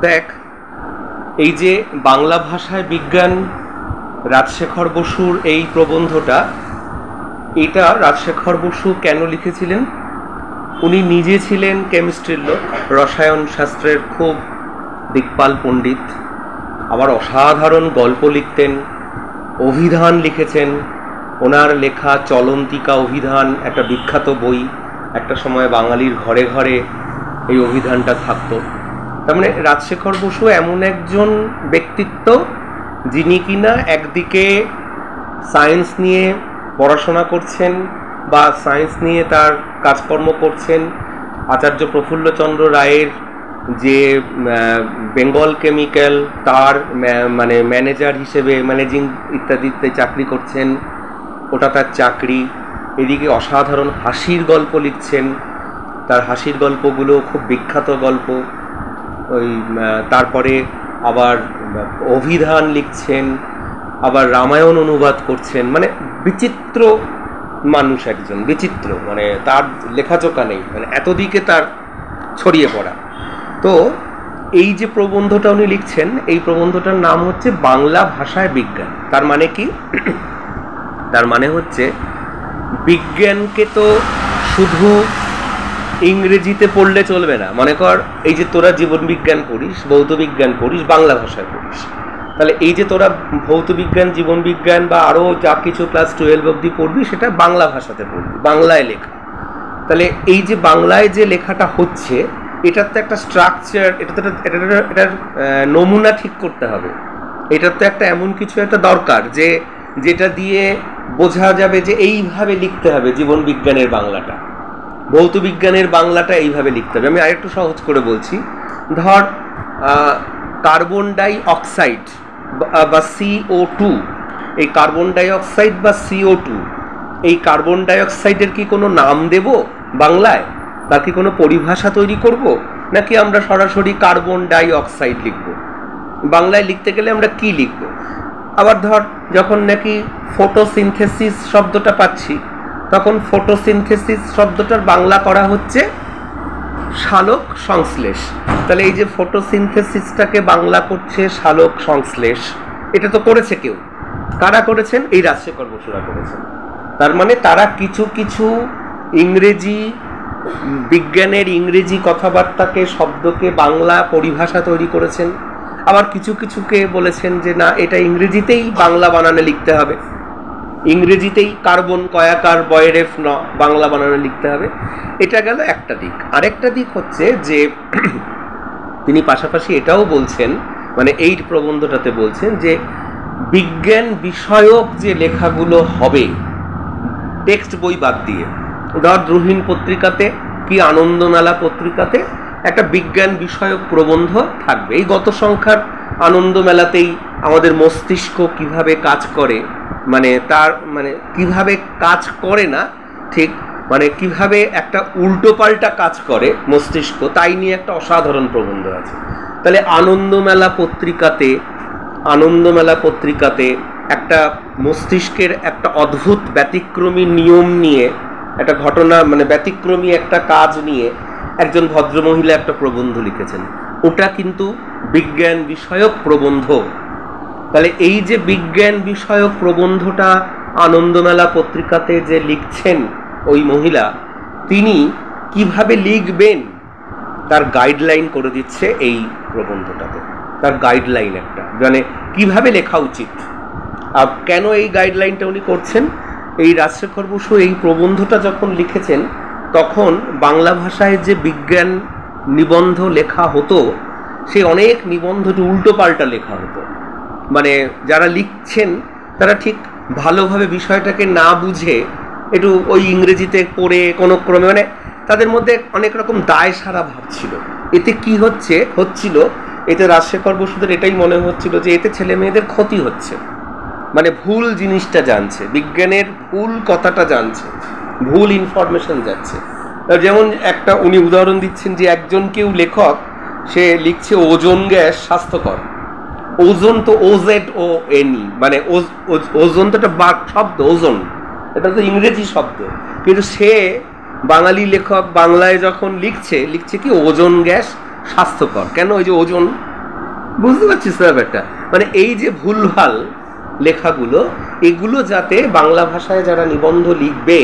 দেখ, এই যে বাংলা ভাষায় বিজ্ঞান, রাজশেখর বসুর এই প্রবন্ধটা, এটা রাজশেখর বসু কেন লিখেছিলেন? উনি নিজে ছিলেন কেমিস্ট্রির লোক, রসায়ন শাস্ত্রের খুব দিকপাল পণ্ডিত, আবার অসাধারণ গল্প লিখতেন, অভিধান লিখেছেন। ওনার লেখা চলন্তিকা অভিধান একটা বিখ্যাত বই, একটা সময় বাঙালির ঘরে ঘরে এই অভিধানটা থাকতো। তার মানে রাজশেখর বসু এমন একজন ব্যক্তিত্ব যিনি কিনা একদিকে সায়েন্স নিয়ে পড়াশোনা করছেন বা সায়েন্স নিয়ে তার কাজকর্ম করছেন। আচার্য প্রফুল্লচন্দ্র রায়ের যে বেঙ্গল কেমিক্যাল, তার মানে ম্যানেজার হিসেবে ম্যানেজিং ইত্যাদিতে চাকরি করছেন, ওটা তার চাকরি। এদিকে অসাধারণ হাসির গল্প লিখছেন, তার হাসির গল্পগুলো খুব বিখ্যাত গল্প। ওই তারপরে আবার অভিধান লিখছেন, আবার রামায়ণ অনুবাদ করছেন। মানে বিচিত্র মানুষ, একজন বিচিত্র, মানে তার লেখাচোকা নেই, মানে এতদিকে তার ছড়িয়ে পড়া। তো এই যে প্রবন্ধটা উনি লিখছেন, এই প্রবন্ধটার নাম হচ্ছে বাংলা ভাষায় বিজ্ঞান। তার মানে কি? তার মানে হচ্ছে বিজ্ঞানকে তো শুধু ইংরেজিতে পড়লে চলবে না। মনে কর এই যে তোরা জীবন বিজ্ঞান পড়িস, ভৌত বিজ্ঞান পড়িস, বাংলা ভাষায় পড়িস, তাহলে এই যে তোরা ভৌত বিজ্ঞান, জীবন বিজ্ঞান বা আরও যা কিছু ক্লাস 12 অবধি পড়বি, সেটা বাংলা ভাষাতে পড়বি, বাংলায় লেখা। তাহলে এই যে বাংলায় যে লেখাটা হচ্ছে, এটার তো একটা স্ট্রাকচার, এটার নমুনা ঠিক করতে হবে। এটার তো একটা এমন কিছু একটা দরকার যে যেটা দিয়ে বোঝা যাবে যে এইভাবে লিখতে হবে জীবন বিজ্ঞানের বাংলাটা, ভৌত বিজ্ঞানের বাংলাটা এইভাবে লিখতে হবে। আমি আরেকটু সহজ করে বলছি। ধর কার্বন ডাই অক্সাইড বা CO2, এই কার্বন ডাই অক্সাইড বা CO2, এই কার্বন ডাই অক্সাইডের কি কোনো নাম দেব বাংলায়? তার কি কোনো পরিভাষা তৈরি করব, নাকি আমরা সরাসরি কার্বন ডাই অক্সাইড লিখব? বাংলায় লিখতে গেলে আমরা কি লিখব? আবার ধর যখন নাকি ফটোসিনথেসিস শব্দটা পাচ্ছি, তখন ফটোসিনথেসিস শব্দটার বাংলা করা হচ্ছে সালোক সংশ্লেষ। তাহলে এই যে ফটোসিনথেসিসটাকে বাংলা করছে সালোক সংশ্লেষ, এটা তো করেছে কেউ। কারা করেছেন? এই রাজশেখর বসুরা করেছেন। তার মানে তারা কিছু কিছু ইংরেজি বিজ্ঞানের ইংরেজি কথাবার্তাকে, শব্দকে বাংলা পরিভাষা তৈরি করেছেন। আবার কিছু কিছুকে বলেছেন যে না, এটা ইংরেজিতেই বাংলা বানানে লিখতে হবে, ইংরেজিতেই কার্বন কয়াকার বয়েরেফ ন বাংলা বানানে লিখতে হবে। এটা গেল একটা দিক। আরেকটা দিক হচ্ছে যে তিনি পাশাপাশি এটাও বলছেন, মানে এই প্রবন্ধটাতে বলছেন যে বিজ্ঞান বিষয়ক যে লেখাগুলো হবে টেক্সট বই বাদ দিয়ে, ধর দ্রোহীন পত্রিকাতে কি আনন্দমেলা পত্রিকাতে একটা বিজ্ঞান বিষয়ক প্রবন্ধ থাকবে। এই গত সংখ্যার আনন্দমেলাতেই আমাদের মস্তিষ্ক কিভাবে কাজ করে, মানে তার মানে কিভাবে কাজ করে না ঠিক, মানে কিভাবে একটা উল্টো পাল্টা কাজ করে মস্তিষ্ক, তাই নিয়ে একটা অসাধারণ প্রবন্ধ আছে। তাহলে আনন্দমেলা পত্রিকাতে একটা মস্তিষ্কের একটা অদ্ভুত ব্যতিক্রমী নিয়ম নিয়ে একটা ঘটনা, মানে ব্যতিক্রমী একটা কাজ নিয়ে একজন ভদ্রমহিলা একটা প্রবন্ধ লিখেছেন। ওটা কিন্তু বিজ্ঞান বিষয়ক প্রবন্ধ। তাহলে এই যে বিজ্ঞান বিষয়ক প্রবন্ধটা আনন্দমেলা পত্রিকাতে যে লিখছেন ওই মহিলা, তিনি কিভাবে লিখবেন তার গাইডলাইন করে দিচ্ছে এই প্রবন্ধটাতে। তার গাইডলাইন একটা, মানে কিভাবে লেখা উচিত। আর কেন এই গাইডলাইনটা উনি করছেন? এই রাজশেখর বসু এই প্রবন্ধটা যখন লিখেছেন, তখন বাংলা ভাষায় যে বিজ্ঞান নিবন্ধ লেখা হতো, সে অনেক নিবন্ধটি উল্টো পাল্টা লেখা হতো। মানে যারা লিখছেন তারা ঠিক ভালোভাবে বিষয়টাকে না বুঝে একটু ওই ইংরেজিতে পড়ে কোনো ক্রমে, মানে তাদের মধ্যে অনেক রকম দায় সারা ভাব ছিল। এতে কি হচ্ছিল, এতে রাজশেখর বসুদের এটাই মনে হচ্ছিল যে এতে ছেলে মেয়েদের ক্ষতি হচ্ছে, মানে ভুল জিনিসটা জানছে, বিজ্ঞানের ভুল কথাটা জানছে, ভুল ইনফরমেশন যাচ্ছে। যেমন একটা উনি উদাহরণ দিচ্ছেন যে একজন কেউ লেখক, সে লিখছে ওজোন গ্যাস স্বাস্থ্যকর। ওজোন তো OZONE, মানে ওজোন তো একটা শব্দ, ওজোন এটা তো ইংরেজি শব্দ, কিন্তু সে বাঙালি লেখক বাংলায় যখন লিখছে কি ওজোন গ্যাস স্বাস্থ্যকর। কেন? ওই যে ওজন, বুঝতে পারছিস ব্যাপারটা? মানে এই যে ভুলভাল লেখাগুলো, এগুলো যাতে বাংলা ভাষায় যারা নিবন্ধ লিখবে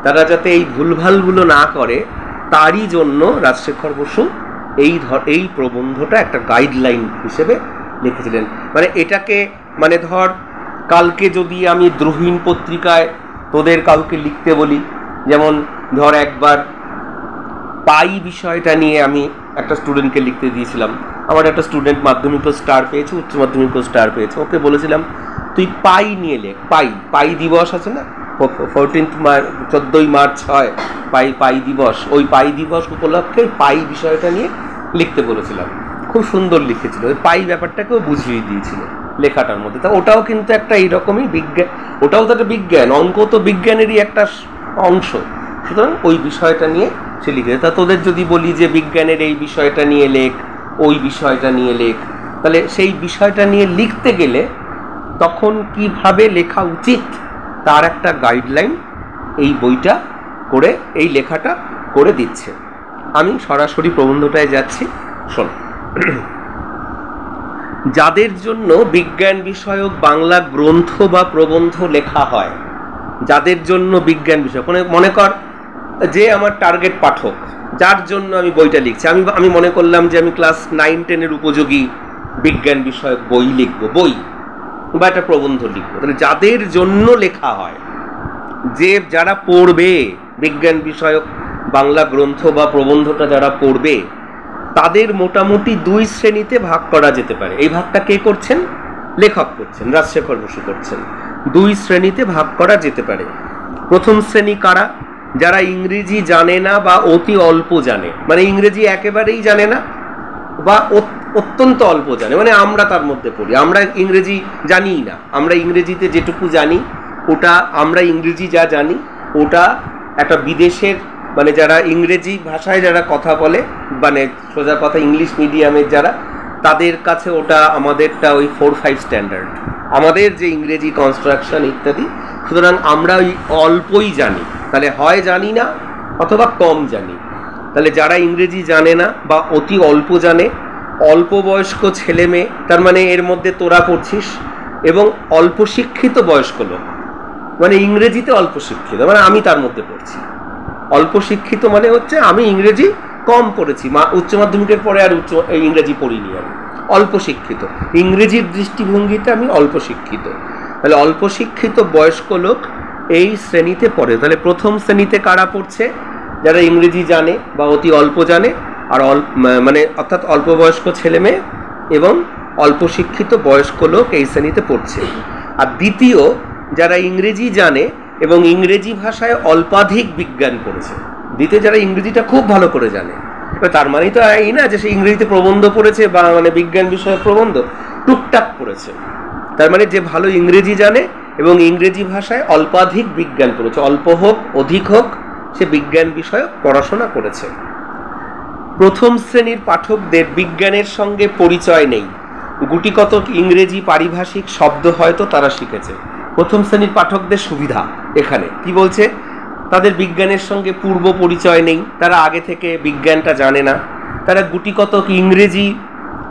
তারা যাতে এই ভুলভালগুলো না করে, তারই জন্য রাজশেখর বসু এই প্রবন্ধটা একটা গাইডলাইন হিসেবে লিখেছিলেন। মানে এটাকে, মানে ধর কালকে যদি আমি দ্রোহীন পত্রিকায় তোদের কাউকে লিখতে বলি, যেমন ধর একবার পাই বিষয়টা নিয়ে আমি একটা স্টুডেন্টকে লিখতে দিয়েছিলাম। আমার একটা স্টুডেন্ট মাধ্যমিকও স্টার পেয়েছে, উচ্চ মাধ্যমিকও স্টার পেয়েছে। ওকে বলেছিলাম তুই পাই নিয়ে লেখ। পাই দিবস আছে না, 14ই মার্চ হয় পাই দিবস, ওই পাই দিবস উপলক্ষে পাই বিষয়টা নিয়ে লিখতে বলেছিলাম। খুব সুন্দর লিখেছিল, ওই পাই ব্যাপারটাকেও বুঝিয়ে দিয়েছিল লেখাটার মধ্যে। তা ওটাও কিন্তু একটা এইরকমই বিজ্ঞান, ওটাও তো একটা বিজ্ঞান, অঙ্ক তো বিজ্ঞানেরই একটা অংশ। সুতরাং ওই বিষয়টা নিয়ে সে লিখেছে। তা তোদের যদি বলি যে বিজ্ঞানের এই বিষয়টা নিয়ে লেখ, ওই বিষয়টা নিয়ে লেখ, তাহলে সেই বিষয়টা নিয়ে লিখতে গেলে তখন কিভাবে লেখা উচিত তার একটা গাইডলাইন এই বইটা করে, এই লেখাটা করে দিচ্ছে। আমি সরাসরি প্রবন্ধটায় যাচ্ছি, শোন। যাদের জন্য বিজ্ঞান বিষয়ক বাংলা গ্রন্থ বা প্রবন্ধ লেখা হয়, যাদের জন্য বিজ্ঞান বিষয়, মনে কর যে আমার টার্গেট পাঠক, যার জন্য আমি বইটা লিখছি, আমি মনে করলাম যে আমি ক্লাস 9-10 উপযোগী বিজ্ঞান বিষয়ক বই লিখব, বই বা একটা প্রবন্ধ লিখবো। তাহলে যাদের জন্য লেখা হয়, যে যারা পড়বে বিজ্ঞান বিষয়ক বাংলা গ্রন্থ বা প্রবন্ধটা যারা পড়বে, তাদের মোটামুটি 2 শ্রেণীতে ভাগ করা যেতে পারে। এই ভাগটা কে করছেন? লেখক করছেন, রাজশেখর বসু করছেন। 2 শ্রেণীতে ভাগ করা যেতে পারে। প্রথম শ্রেণী কারা? যারা ইংরেজি জানে না বা অতি অল্প জানে, মানে ইংরেজি একেবারেই জানে না বা অত্যন্ত অল্প জানে, মানে আমরা তার মধ্যে পড়ি। আমরা ইংরেজি জানিই না, আমরা ইংরেজিতে যেটুকু জানি ওটা, আমরা ইংরেজি যা জানি ওটা একটা বিদেশের, মানে যারা ইংরেজি ভাষায় যারা কথা বলে, মানে সোজা কথা ইংলিশ মিডিয়ামের যারা, তাদের কাছে ওটা আমাদেরটা ওই 4-5 স্ট্যান্ডার্ড, আমাদের যে ইংরেজি কনস্ট্রাকশন ইত্যাদি। সুতরাং আমরা ওই অল্পই জানি, তাহলে হয় জানি না অথবা কম জানি। তাহলে যারা ইংরেজি জানে না বা অতি অল্প জানে, অল্প বয়স্ক ছেলে মেয়ে, তার মানে এর মধ্যে তোরা পড়ছিস, এবং অল্প শিক্ষিত বয়স্ক লোক, মানে ইংরেজিতে অল্প শিক্ষিত, মানে আমি তার মধ্যে পড়ছি। অল্প শিক্ষিত মানে হচ্ছে আমি ইংরেজি কম পড়েছি, উচ্চ মাধ্যমিকের পরে আর ইংরেজি পড়িনি, আমি অল্প শিক্ষিত, ইংরেজির দৃষ্টিভঙ্গিতে আমি অল্প শিক্ষিত। তাহলে অল্প শিক্ষিত বয়স্ক লোক এই শ্রেণীতে পড়ে। তাহলে প্রথম শ্রেণীতে কারা পড়ছে? যারা ইংরেজি জানে বা অতি অল্প জানে, আর মানে অর্থাৎ অল্প বয়স্ক ছেলে মেয়ে এবং অল্প শিক্ষিত বয়স্ক লোক এই শ্রেণীতে পড়ছে। আর দ্বিতীয়, যারা ইংরেজি জানে এবং ইংরেজি ভাষায় অল্পাধিক বিজ্ঞান পড়েছে। দ্বিতীয়, যারা ইংরেজিটা খুব ভালো করে জানে। তার মানে তো এই না যে সে ইংরেজিতে প্রবন্ধ পড়েছে বা মানে বিজ্ঞান বিষয়ক প্রবন্ধ টুকটাক পড়েছে। তার মানে যে ভালো ইংরেজি জানে এবং ইংরেজি ভাষায় অল্পাধিক বিজ্ঞান পড়েছে, অল্প হোক অধিক হোক, সে বিজ্ঞান বিষয়ক পড়াশোনা করেছে। প্রথম শ্রেণীর পাঠকদের বিজ্ঞানের সঙ্গে পরিচয় নেই, গুটিকতক ইংরেজি পারিভাষিক শব্দ হয়তো তারা শিখেছে। প্রথম শ্রেণীর পাঠকদের সুবিধা এখানে কি বলছে? তাদের বিজ্ঞানের সঙ্গে পূর্ব পরিচয় নেই, তারা আগে থেকে বিজ্ঞানটা জানে না, তারা গুটিকতক ইংরেজি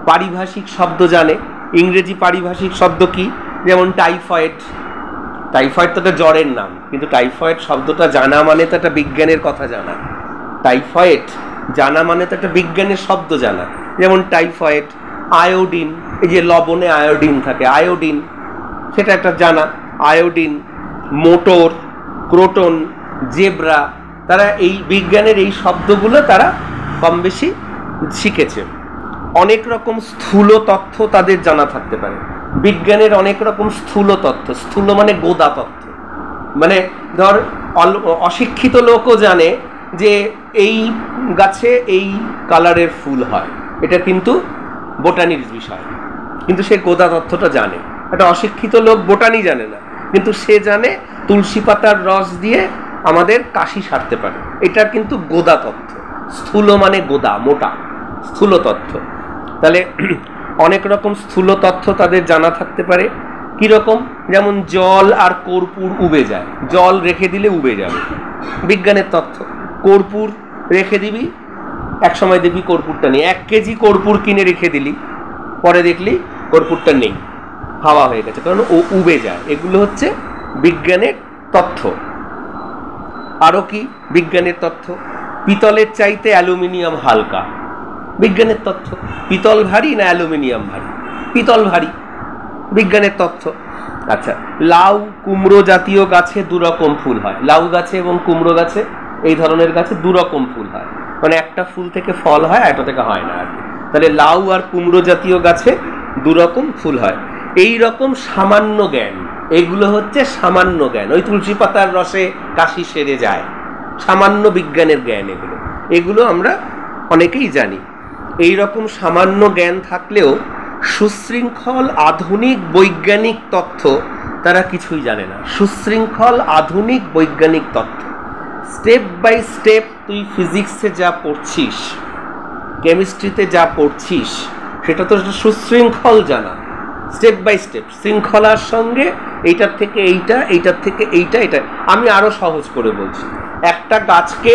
পারিভাষিক শব্দ জানে। ইংরেজি পারিভাষিক শব্দ কি? যেমন টাইফয়েড, টাইফয়েড তো একটা জ্বরের নাম, কিন্তু টাইফয়েড শব্দটা জানা মানে তো একটা বিজ্ঞানের কথা জানা। টাইফয়েড জানা মানে তো একটা বিজ্ঞানের শব্দ জানা। যেমন টাইফয়েড, আয়োডিন, এই যে লবণে আয়োডিন থাকে, আয়োডিন সেটা একটা জানা। আয়োডিন, মোটর, ক্রোটন, জেব্রা, তারা এই বিজ্ঞানের এই শব্দগুলো তারা কম বেশি শিখেছে। অনেক রকম স্থূল তথ্য তাদের জানা থাকতে পারে। বিজ্ঞানের অনেক রকম স্থূল তথ্য, স্থূল মানে গোদা তথ্য, মানে ধর অশিক্ষিত লোকও জানে যে এই গাছে এই কালারের ফুল হয়, এটা কিন্তু বোটানির বিষয়, কিন্তু সে গোদা তথ্যটা জানে। একটা অশিক্ষিত লোক বোটানি জানে না, কিন্তু সে জানে তুলসী পাতার রস দিয়ে আমাদের কাশি সারতে পারে, এটা কিন্তু গোদা তথ্য। স্থূল মানে গোদা, মোটা, স্থূল তথ্য। তাহলে অনেক রকম স্থূল তথ্য তাদের জানা থাকতে পারে। কীরকম? যেমন জল আর কর্পূর উবে যায়, জল রেখে দিলে উবে যাবে, বিজ্ঞানের তথ্য। কর্পূর রেখে দিবি এক সময় দেখবি কর্পূরটা নেই, 1 কেজি কর্পূর কিনে রেখে দিলি, পরে দেখলি কর্পূরটা নেই, হাওয়া হয়ে গেছে, কারণ ও উবে যায়। এগুলো হচ্ছে বিজ্ঞানের তথ্য। আরও কি বিজ্ঞানের তথ্য? পিতলের চাইতে অ্যালুমিনিয়াম হালকা, বিজ্ঞানের তথ্য। পিতল ভারী না অ্যালুমিনিয়াম ভারী? পিতল ভারী, বিজ্ঞানের তথ্য। আচ্ছা, লাউ কুমড়ো জাতীয় গাছে 2 রকম ফুল হয়। লাউ গাছে এবং কুমড়ো গাছে, এই ধরনের গাছে 2 রকম ফুল হয়, মানে একটা ফুল থেকে ফল হয়, একটা থেকে হয় না আর কি। তাহলে লাউ আর কুমড়ো জাতীয় গাছে 2 রকম ফুল হয়। এই রকম সামান্য জ্ঞান, এগুলো হচ্ছে সামান্য জ্ঞান। ওই তুলসী পাতার রসে কাশি সেরে যায়, সামান্য বিজ্ঞানের জ্ঞান এগুলো। এগুলো আমরা অনেকেই জানি। এই রকম সামান্য জ্ঞান থাকলেও সুশৃঙ্খল আধুনিক বৈজ্ঞানিক তথ্য তারা কিছুই জানে না। সুশৃঙ্খল আধুনিক বৈজ্ঞানিক তথ্য, স্টেপ বাই স্টেপ তুই ফিজিক্সে যা পড়ছিস, কেমিস্ট্রিতে যা পড়ছিস, সেটা তো সুশৃঙ্খল জানা, স্টেপ বাই স্টেপ, শৃঙ্খলার সঙ্গে এইটার থেকে এইটা, এইটার থেকে এইটা, এটা। আমি আরো সহজ করে বলছি, একটা গাছকে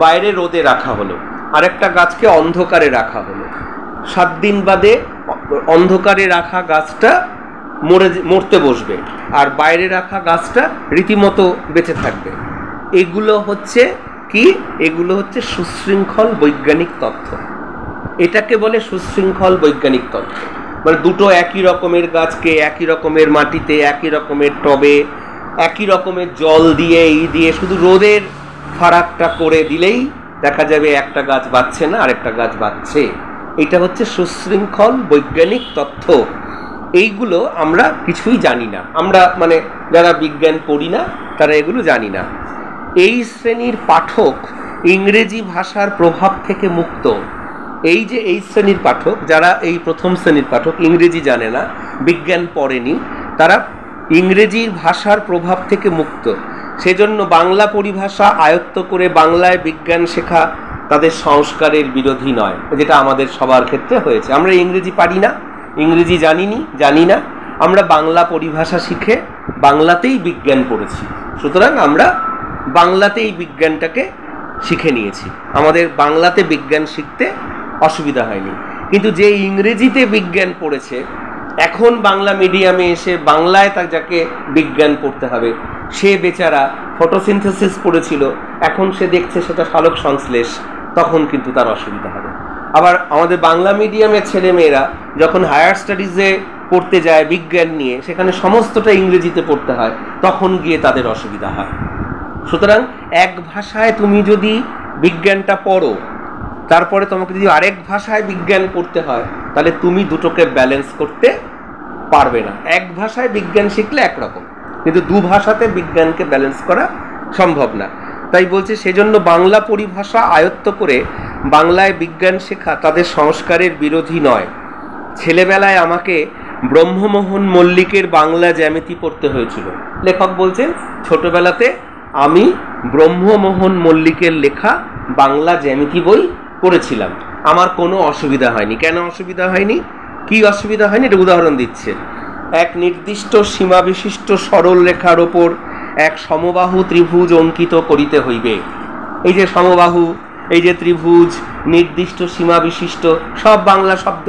বাইরে রোদে রাখা হলো, আরেকটা গাছকে অন্ধকারে রাখা হলো। 7 দিন বাদে অন্ধকারে রাখা গাছটা মরতে বসবে, আর বাইরে রাখা গাছটা রীতিমতো বেঁচে থাকবে। এগুলো হচ্ছে কি? এগুলো হচ্ছে সুশৃঙ্খল বৈজ্ঞানিক তথ্য। এটাকে বলে সুশৃঙ্খল বৈজ্ঞানিক তথ্য। মানে দুটো একই রকমের গাছকে একই রকমের মাটিতে, একই রকমের টবে, একই রকমের জল দিয়ে শুধু রোদের ফারাকটা করে দিলেই দেখা যাবে একটা গাছ বাঁচছে না, আরেকটা গাছ বাঁচছে। এটা হচ্ছে সুশৃঙ্খল বৈজ্ঞানিক তথ্য। এইগুলো আমরা কিছুই জানি না, আমরা মানে যারা বিজ্ঞান পড়ি না তারা এগুলো জানি না। এই শ্রেণীর পাঠক ইংরেজি ভাষার প্রভাব থেকে মুক্ত। এই যে এই শ্রেণীর পাঠক, যারা এই প্রথম শ্রেণীর পাঠক, ইংরেজি জানে না, বিজ্ঞান পড়েনি, তারা ইংরেজির ভাষার প্রভাব থেকে মুক্ত। সেজন্য বাংলা পরিভাষা আয়ত্ত করে বাংলায় বিজ্ঞান শেখা তাদের সংস্কারের বিরোধী নয়, যেটা আমাদের সবার ক্ষেত্রে হয়েছে। আমরা ইংরেজি পারি না, ইংরেজি জানি না, আমরা বাংলা পরিভাষা শিখে বাংলাতেই বিজ্ঞান পড়েছি, সুতরাং আমরা বাংলাতেই বিজ্ঞানটাকে শিখে নিয়েছি, আমাদের বাংলাতে বিজ্ঞান শিখতে অসুবিধা হয়নি। কিন্তু যে ইংরেজিতে বিজ্ঞান পড়েছে, এখন বাংলা মিডিয়ামে এসে বাংলায় তার যাকে বিজ্ঞান পড়তে হবে, সে বেচারা ফটোসিনথেসিস পড়েছিল, এখন সে দেখছে সেটা সালোক সংশ্লেষ, তখন কিন্তু তার অসুবিধা হবে। আবার আমাদের বাংলা মিডিয়ামের ছেলেমেয়েরা যখন হায়ার স্টাডিজে পড়তে যায় বিজ্ঞান নিয়ে, সেখানে সমস্তটা ইংরেজিতে পড়তে হয়, তখন গিয়ে তাদের অসুবিধা হয়। সুতরাং এক ভাষায় তুমি যদি বিজ্ঞানটা পড়ো, তারপরে তোমাকে যদি আরেক ভাষায় বিজ্ঞান পড়তে হয়, তাহলে তুমি দুটোকে ব্যালেন্স করতে পারবে না। এক ভাষায় বিজ্ঞান শিখলে একরকম, কিন্তু 2 ভাষাতে বিজ্ঞানকে ব্যালেন্স করা সম্ভব না। তাই বলছে সেজন্য বাংলা পরিভাষা আয়ত্ত করে বাংলায় বিজ্ঞান শেখা তাদের সংস্কারের বিরোধী নয়। ছেলেবেলায় আমাকে ব্রহ্মমোহন মল্লিকের বাংলা জ্যামিতি পড়তে হয়েছিল। লেখক বলছেন, ছোটবেলাতে আমি ব্রহ্মমোহন মল্লিকের লেখা বাংলা জ্যামিতি বই পড়েছিলাম, আমার কোনো অসুবিধা হয়নি। কেন অসুবিধা হয়নি? কি অসুবিধা হয়নি এটা উদাহরণ দিচ্ছে। এক নির্দিষ্ট সীমা বিশিষ্ট সরল রেখার ওপর এক সমবাহু ত্রিভুজ অঙ্কিত করিতে হইবে। এই যে সমবাহু, এই যে ত্রিভুজ, নির্দিষ্ট সীমা বিশিষ্ট, সব বাংলা শব্দ।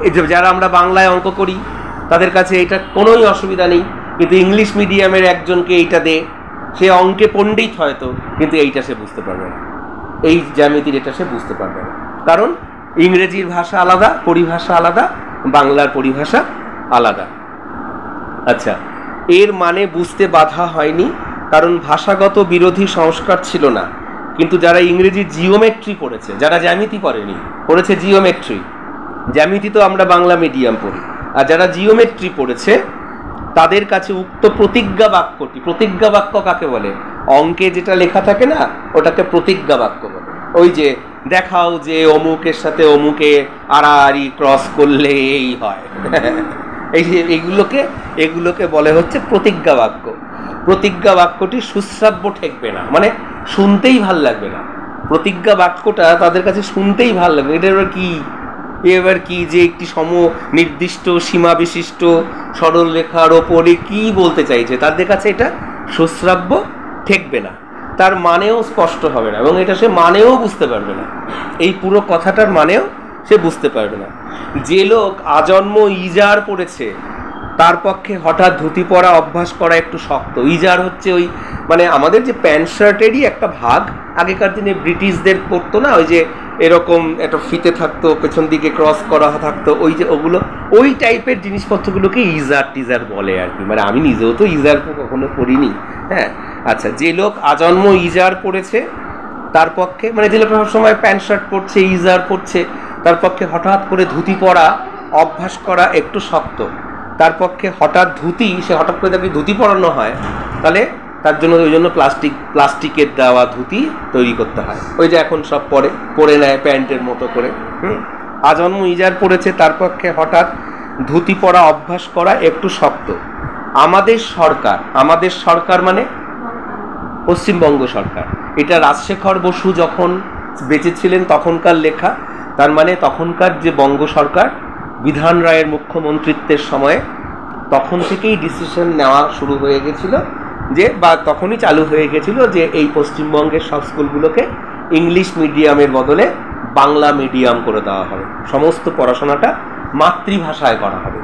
এই যে যারা আমরা বাংলায় অঙ্ক করি তাদের কাছে এটা কোনোই অসুবিধা নেই, কিন্তু ইংলিশ মিডিয়ামের একজনকে এইটা দে, সে অঙ্কে পণ্ডিত হয়তো, কিন্তু এইটা সে বুঝতে পারবে না, এই জ্যামিতির এটা সে বুঝতে পারবে না। কারণ ইংরেজির ভাষা আলাদা, পরিভাষা আলাদা, বাংলার পরিভাষা আলাদা। আচ্ছা, এর মানে বুঝতে বাধা হয়নি, কারণ ভাষাগত বিরোধী সংস্কার ছিল না। কিন্তু যারা ইংরেজি জিওমেট্রি পড়েছে, যারা জ্যামিতি পড়েনি, পড়েছে জিওমেট্রি, জ্যামিতি তো আমরা বাংলা মিডিয়াম পড়ি, আর যারা জিওমেট্রি পড়েছে তাদের কাছে উক্ত প্রতিজ্ঞা বাক্যটি, প্রতিজ্ঞা বাক্য কাকে বলে? অঙ্কে যেটা লেখা থাকে না, ওটাকে প্রতিজ্ঞা বাক্য বলে। ওই যে দেখাও যে অমুকের সাথে অমুকে আড়াআড়ি ক্রস করলে এই হয়, এগুলোকে বলে হচ্ছে প্রতিজ্ঞা বাক্য। প্রতিজ্ঞা বাক্যটি সুশ্রাব্য ঠেকবে না, মানে শুনতেই ভাল লাগবে না। প্রতিজ্ঞা বাক্যটা তাদের কাছে শুনতেই ভাল লাগবে। এটা এবার কি যে একটি নির্দিষ্ট সীমা বিশিষ্ট সরল রেখার ওপরে কি বলতে চাইছে, তাদের কাছে এটা সুশ্রাব্য ঠেকবে না। তার মানেও স্পষ্ট হবে না, এবং এটা সে মানেও বুঝতে পারবে না, এই পুরো কথাটার মানেও সে বুঝতে পারবে না। যে লোক আজন্ম ইজার পড়েছে তার পক্ষে হঠাৎ ধুতি পরা অভ্যাস করা একটু শক্ত। ইজার হচ্ছে ওই মানে আমাদের যে প্যান্ট শার্টেরই একটা ভাগ, আগেকার দিনে ব্রিটিশদের পরতো না, ওই যে এরকম একটা ফিতে থাকতো, পেছন দিকে ক্রস করা থাকতো, ওই যে ওগুলো ওই টাইপের জিনিসপত্রগুলোকে ইজার টিজার বলে আর কি। মানে আমি নিজেও তো ইজার কখনো পরিনি। হ্যাঁ, আচ্ছা, যে লোক আজন্ম ইজার পড়েছে তার পক্ষে, মানে যে লোক সবসময় প্যান্ট শার্ট পরছে, ইজার পরছে, তার পক্ষে হঠাৎ করে ধুতি পরা অভ্যাস করা একটু শক্ত। তার পক্ষে হঠাৎ ধুতি, সে হঠাৎ করে তাকে ধুতি পরানো হয়, তাহলে তার জন্য ওই জন্য প্লাস্টিকের দেওয়া ধুতি তৈরি করতে হয়, ওই যে এখন সব পরে নেয় প্যান্টের মতো করে। আজন্ম ইজার পড়েছে তার পক্ষে হঠাৎ ধুতি পরা অভ্যাস করা একটু শক্ত। আমাদের সরকার মানে পশ্চিমবঙ্গ সরকার, এটা রাজশেখর বসু যখন বেঁচে ছিলেন তখনকার লেখা। তার মানে তখনকার যে বঙ্গ সরকার বিধান রায়ের মুখ্যমন্ত্রিত্বের সময়ে তখন থেকেই ডিসিশন নেওয়া শুরু হয়ে গেছিল যে, বা তখনই চালু হয়ে গেছিল যে এই পশ্চিমবঙ্গের সব স্কুলগুলোকে ইংলিশ মিডিয়ামের বদলে বাংলা মিডিয়াম করে দেওয়া হবে, সমস্ত পড়াশোনাটা মাতৃভাষায় করা হবে,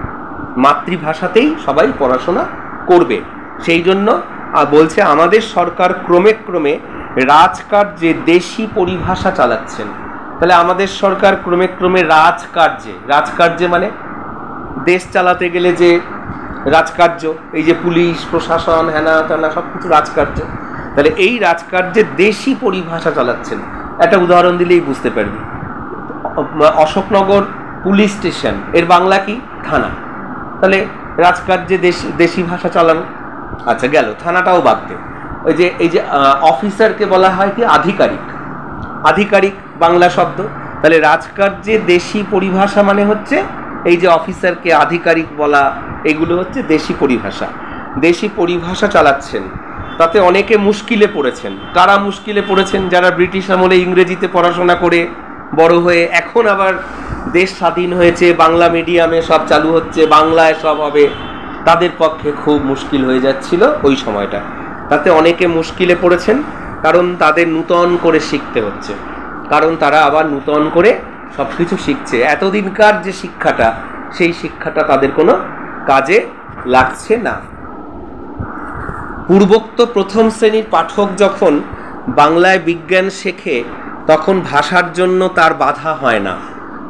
মাতৃভাষাতেই সবাই পড়াশোনা করবে। সেই জন্য বলছে আমাদের সরকার ক্রমে রাজকার্যে দেশি পরিভাষা চালাচ্ছেন। তাহলে আমাদের সরকার ক্রমে রাজকার্যে মানে দেশ চালাতে গেলে যে রাজকার্য, এই যে পুলিশ প্রশাসন হেনা টানা সব কিছু রাজকার্য, তাহলে এই রাজকার্যে দেশি পরিভাষা চালাচ্ছেন। একটা উদাহরণ দিলেই বুঝতে পারবি। অশোকনগর পুলিশ স্টেশন, এর বাংলা কি? থানা। তাহলে রাজকার্যে দেশি ভাষা চালানো। আচ্ছা, গেল, থানাটাও বাদ দে। এই যে অফিসারকে বলা হয় কি? আধিকারিক বাংলা শব্দ। তাহলে রাজকার্যে দেশি পরিভাষা মানে হচ্ছে এই যে অফিসারকে আধিকারিক বলা, এগুলো হচ্ছে দেশি পরিভাষা। দেশি পরিভাষা চালাচ্ছেন, তাতে অনেকে মুশকিলে পড়েছেন। কারা মুশকিলে পড়েছেন? যারা ব্রিটিশ আমলে ইংরেজিতে পড়াশোনা করে বড় হয়ে এখন আবার দেশ স্বাধীন হয়েছে, বাংলা মিডিয়ামে সব চালু হচ্ছে, বাংলায় সব হবে, তাদের পক্ষে খুব মুশকিল হয়ে যাচ্ছিল ওই সময়টা। তাতে অনেকে মুশকিলে পড়েছেন, কারণ তাদের নূতন করে শিখতে হচ্ছে, কারণ তারা আবার নূতন করে সব কিছু শিখছে। এতদিনকার যে শিক্ষাটা, সেই শিক্ষাটা তাদের কোনো কাজে লাগছে না। পূর্বোক্ত প্রথম শ্রেণীর পাঠক যখন বাংলায় বিজ্ঞান শেখে তখন ভাষার জন্য তার বাধা হয় না।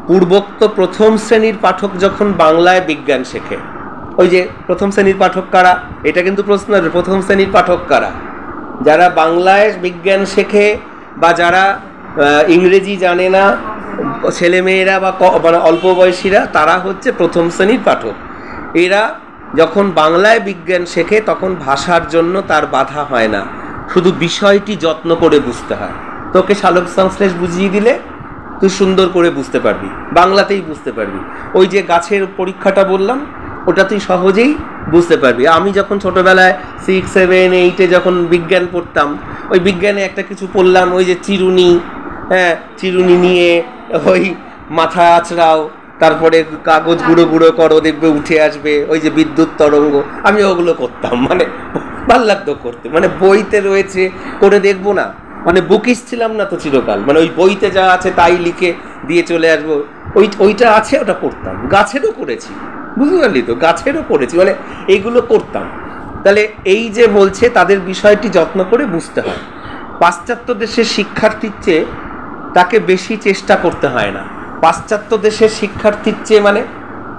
পূর্বোক্ত প্রথম শ্রেণীর পাঠক যখন বাংলায় বিজ্ঞান শেখে, ওই যে প্রথম শ্রেণীর পাঠক কারা? এটা কিন্তু প্রশ্ন। প্রথম শ্রেণীর পাঠক কারা? যারা বাংলায় বিজ্ঞান শেখে বা যারা ইংরেজি জানে না, ছেলেমেয়েরা বা মানে অল্প বয়সীরা, তারা হচ্ছে প্রথম শ্রেণীর পাঠক। এরা যখন বাংলায় বিজ্ঞান শেখে তখন ভাষার জন্য তার বাধা হয় না, শুধু বিষয়টি যত্ন করে বুঝতে হয়। তোকে সালোক সংশ্লেষ বুঝিয়ে দিলে তুই সুন্দর করে বুঝতে পারবি, বাংলাতেই বুঝতে পারবি। ওই যে গাছের পরীক্ষাটা বললাম, ওটা তুই সহজেই বুঝতে পারবি। আমি যখন ছোটোবেলায় 6, 7, 8 যখন বিজ্ঞান পড়তাম, ওই বিজ্ঞানে একটা কিছু পড়লাম, ওই যে চিরুনি, হ্যাঁ, চিরুনি নিয়ে ওই মাথা আঁচড়াও, তারপরে কাগজ গুঁড়ো গুঁড়ো করো, দেখবে উঠে আসবে, ওই যে বিদ্যুৎ তরঙ্গ, আমি ওগুলো করতাম। মানে ভাল লাগতো করতে, মানে বইতে রয়েছে করে দেখবো না, মানে বুকিশ ছিলাম না তো চিরকাল, মানে ওই বইতে যা আছে তাই লিখে দিয়ে চলে আসবো। ওইটা আছে, ওটা করতাম। গাছেরও করেছি, বুঝতে পারলি তো, গাছেরও করেছি, মানে এইগুলো করতাম। তাহলে এই যে বলছে তাদের বিষয়টি যত্ন করে বুঝতে হয়। পাশ্চাত্য দেশের শিক্ষার্থীর চেয়ে তাকে বেশি চেষ্টা করতে হয় না। পাশ্চাত্য দেশের শিক্ষার্থীর চেয়ে মানে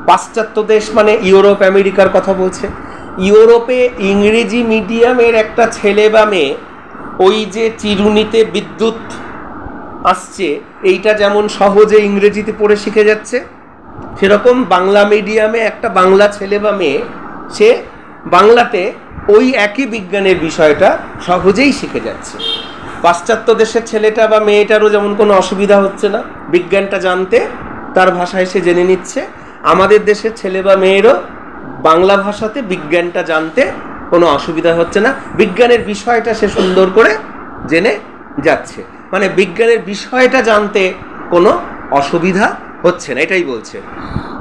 পাশ্চাত্য দেশ মানে ইউরোপ আমেরিকার কথা বলছে। ইউরোপে ইংরেজি মিডিয়ামের একটা ছেলে বা মেয়ে ওই যে চিরুনিতে বিদ্যুৎ আসছে এইটা যেমন সহজে ইংরেজিতে পড়ে শিখে যাচ্ছে, সেরকম বাংলা মিডিয়ামে একটা বাংলা ছেলে বা মেয়ে সে বাংলাতে ওই একই বিজ্ঞানের বিষয়টা সহজেই শিখে যাচ্ছে। পাশ্চাত্য দেশের ছেলেটা বা মেয়েটারও যেমন কোনো অসুবিধা হচ্ছে না বিজ্ঞানটা জানতে, তার ভাষায় সে জেনে নিচ্ছে। আমাদের দেশের ছেলে বা মেয়েরও বাংলা ভাষাতে বিজ্ঞানটা জানতে কোনো অসুবিধা হচ্ছে না, বিজ্ঞানের বিষয়টা সে সুন্দর করে জেনে যাচ্ছে। মানে বিজ্ঞানের বিষয়টা জানতে কোনো অসুবিধা হচ্ছে না, এটাই বলছে।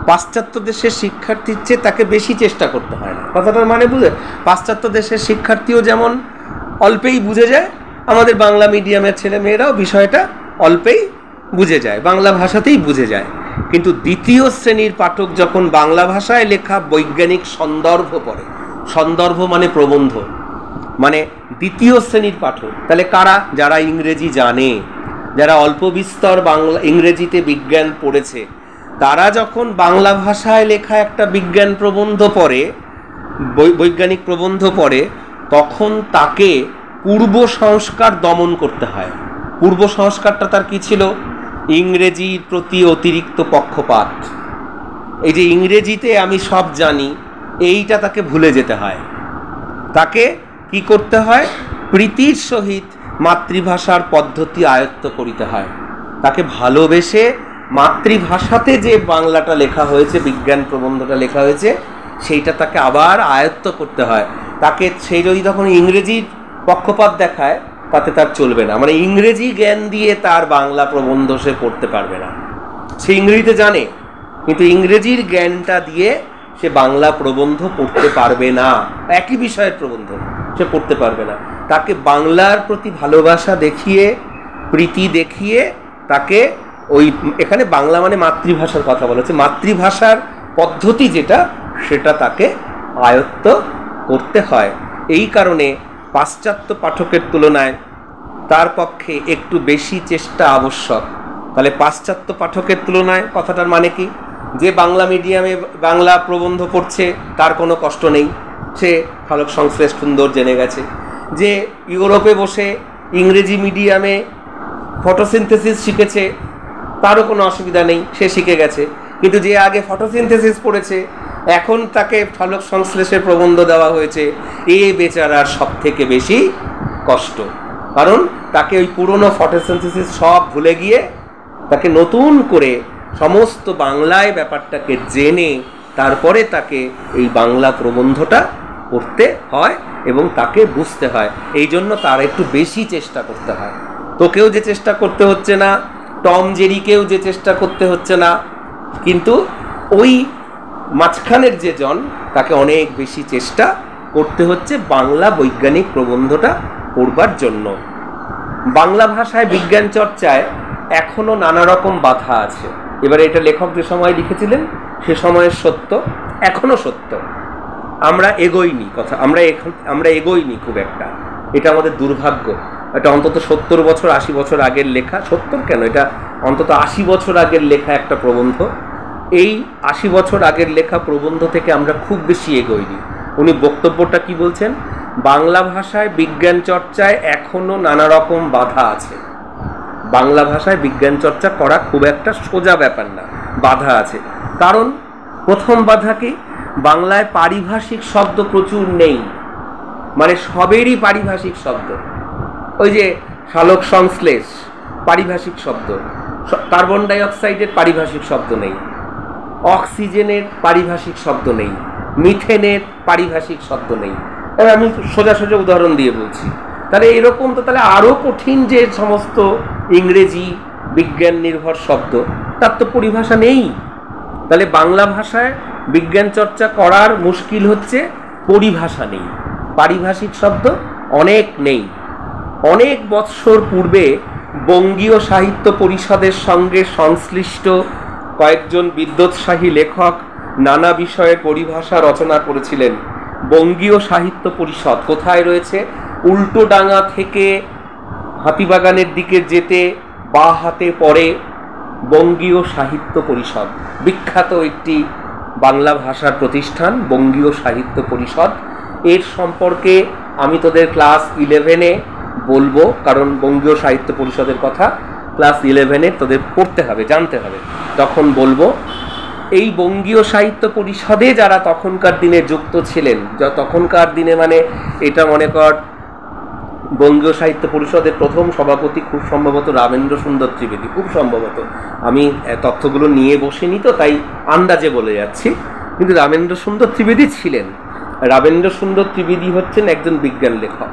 পাশ্চাত্য দেশের শিক্ষার্থীর চেয়ে তাকে বেশি চেষ্টা করতে হয় না। কথাটার মানে বুঝে, পাশ্চাত্য দেশের শিক্ষার্থীও যেমন অল্পেই বুঝে যায়, আমাদের বাংলা মিডিয়ামের ছেলে মেয়েরাও বিষয়টা অল্পেই বুঝে যায়, বাংলা ভাষাতেই বুঝে যায়। কিন্তু দ্বিতীয় শ্রেণীর পাঠক যখন বাংলা ভাষায় লেখা বৈজ্ঞানিক সন্দর্ভ পড়ে, সন্দর্ভ মানে প্রবন্ধ, মানে দ্বিতীয় শ্রেণীর পাঠক, তাহলে কারা? যারা ইংরেজি জানে, যারা অল্প বিস্তর বাংলা ইংরেজিতে বিজ্ঞান পড়েছে, তারা যখন বাংলা ভাষায় লেখা একটা বিজ্ঞান প্রবন্ধ পড়ে, বৈজ্ঞানিক প্রবন্ধ পড়ে, তখন তাকে পূর্ব সংস্কার দমন করতে হয়। পূর্ব সংস্কারটা তার কি ছিল? ইংরেজির প্রতি অতিরিক্ত পক্ষপাত। এই যে ইংরেজিতে আমি সব জানি, এইটা তাকে ভুলে যেতে হয়। তাকে কি করতে হয়? প্রীতির সহিত মাতৃভাষার পদ্ধতি আয়ত্ত করিতে হয়। তাকে ভালোবেসে মাতৃভাষাতে যে বাংলাটা লেখা হয়েছে, বিজ্ঞান প্রবন্ধটা লেখা হয়েছে, সেইটা তাকে আবার আয়ত্ত করতে হয়। তাকে সেই যদি তখন ইংরেজির পক্ষপাত দেখায়, তাতে তার চলবে না। মানে ইংরেজি জ্ঞান দিয়ে তার বাংলা প্রবন্ধ সে পড়তে পারবে না। সে ইংরেজিতে জানে, কিন্তু ইংরেজির জ্ঞানটা দিয়ে সে বাংলা প্রবন্ধ পড়তে পারবে না। একই বিষয়ের প্রবন্ধ সে পড়তে পারবে না। তাকে বাংলার প্রতি ভালোবাসা দেখিয়ে, প্রীতি দেখিয়ে, তাকে ওই, এখানে বাংলা মানে মাতৃভাষার কথা বলা হচ্ছে, মাতৃভাষার পদ্ধতি যেটা, সেটা তাকে আয়ত্ত করতে হয়। এই কারণে পাশ্চাত্য পাঠকের তুলনায় তার পক্ষে একটু বেশি চেষ্টা আবশ্যক। তাহলে পাশ্চাত্য পাঠকের তুলনায় কথাটার মানে কি? যে বাংলা মিডিয়ামে বাংলা প্রবন্ধ পড়ছে তার কোনো কষ্ট নেই, সে সালোক সংশ্লেষ সুন্দর জেনে গেছে। যে ইউরোপে বসে ইংরেজি মিডিয়ামে ফটোসিনথেসিস শিখেছে, তারও কোনো অসুবিধা নেই, সে শিখে গেছে। কিন্তু যে আগে ফটোসিনথেসিস পড়েছে, এখন তাকে সালোক সংশ্লেষের প্রবন্ধ দেওয়া হয়েছে, এ বেচারার সব থেকে বেশি কষ্ট। কারণ তাকে ওই পুরনো ফটোসিনথেসিস সব ভুলে গিয়ে তাকে নতুন করে সমস্ত বাংলায় ব্যাপারটাকে জেনে তারপরে তাকে এই বাংলা প্রবন্ধটা পড়তে হয় এবং তাকে বুঝতে হয়। এই জন্য তার একটু বেশি চেষ্টা করতে হয়। তোকেও যে চেষ্টা করতে হচ্ছে না, টম জেরিকেও যে চেষ্টা করতে হচ্ছে না, কিন্তু ওই মাঝখানের যে জন, তাকে অনেক বেশি চেষ্টা করতে হচ্ছে বাংলা বৈজ্ঞানিক প্রবন্ধটা পড়বার জন্য। বাংলা ভাষায় বিজ্ঞান চর্চায় এখনো নানা রকম বাধা আছে। এবারে এটা লেখক যে সময় লিখেছিলেন সে সময়ের সত্য, এখনো সত্য। আমরা এগোইনি, কথা আমরা এগোইনি খুব একটা, এটা আমাদের দুর্ভাগ্য। এটা অন্তত 70 বছর 80 বছর আগের লেখা, 70 কেন, এটা অন্তত 80 বছর আগের লেখা একটা প্রবন্ধ। এই 80 বছর আগের লেখা প্রবন্ধ থেকে আমরা খুব বেশি এগোইনি। উনি বক্তব্যটা কি বলছেন? বাংলা ভাষায় বিজ্ঞান চর্চায় এখনো নানা রকম বাধা আছে। বাংলা ভাষায় বিজ্ঞান চর্চা করা খুব একটা সোজা ব্যাপার না, বাধা আছে। কারণ প্রথম বাধা কি? বাংলায় পারিভাষিক শব্দ প্রচুর নেই, মানে সবেরই পারিভাষিক শব্দ। ওই যে সালোক সংশ্লেষ পারিভাষিক শব্দ, কার্বন ডাই অক্সাইডের পারিভাষিক শব্দ নেই, অক্সিজেনের পারিভাষিক শব্দ নেই, মিথেনের পারিভাষিক শব্দ নেই। এবার আমি সোজা সোজা উদাহরণ দিয়ে বলছি। তাহলে এরকম তো তাহলে আরও কঠিন যে সমস্ত ইংরেজি বিজ্ঞান নির্ভর শব্দ, তার তো পরিভাষা নেই। তাহলে বাংলা ভাষায় বিজ্ঞান চর্চা করার মুশকিল হচ্ছে পরিভাষা নেই, পারিভাষিক শব্দ অনেক নেই। অনেক বৎসর পূর্বে বঙ্গীয় সাহিত্য পরিষদের সঙ্গে সংশ্লিষ্ট কয়েকজন বিদ্যোৎসাহী লেখক নানা বিষয়ে পরিভাষা রচনা করেছিলেন। বঙ্গীয় সাহিত্য পরিষদ কোথায় রয়েছে? উল্টোডাঙ্গা থেকে হাতিবাগানের দিকে যেতে বাঁ হাতে পড়ে বঙ্গীয় সাহিত্য পরিষদ, বিখ্যাত একটি বাংলা ভাষার প্রতিষ্ঠান বঙ্গীয় সাহিত্য পরিষদ। এর সম্পর্কে আমি তোদের ক্লাস 11-এ বলবো, কারণ বঙ্গীয় সাহিত্য পরিষদের কথা ক্লাস 11-এ তোদের পড়তে হবে, জানতে হবে, তখন বলবো। এই বঙ্গীয় সাহিত্য পরিষদে যারা তখনকার দিনে যুক্ত ছিলেন, তখনকার দিনে মানে এটা মনে কর বঙ্গীয় সাহিত্য পরিষদের প্রথম সভাপতি খুব সম্ভবত রামেন্দ্র সুন্দর ত্রিবেদী, খুব সম্ভবত, আমি তথ্যগুলো নিয়ে বসিনি তো তাই আন্দাজে বলে যাচ্ছি, কিন্তু রামেন্দ্র সুন্দর ত্রিবেদী ছিলেন। রামেন্দ্র সুন্দর ত্রিবেদী হচ্ছেন একজন বিজ্ঞান লেখক,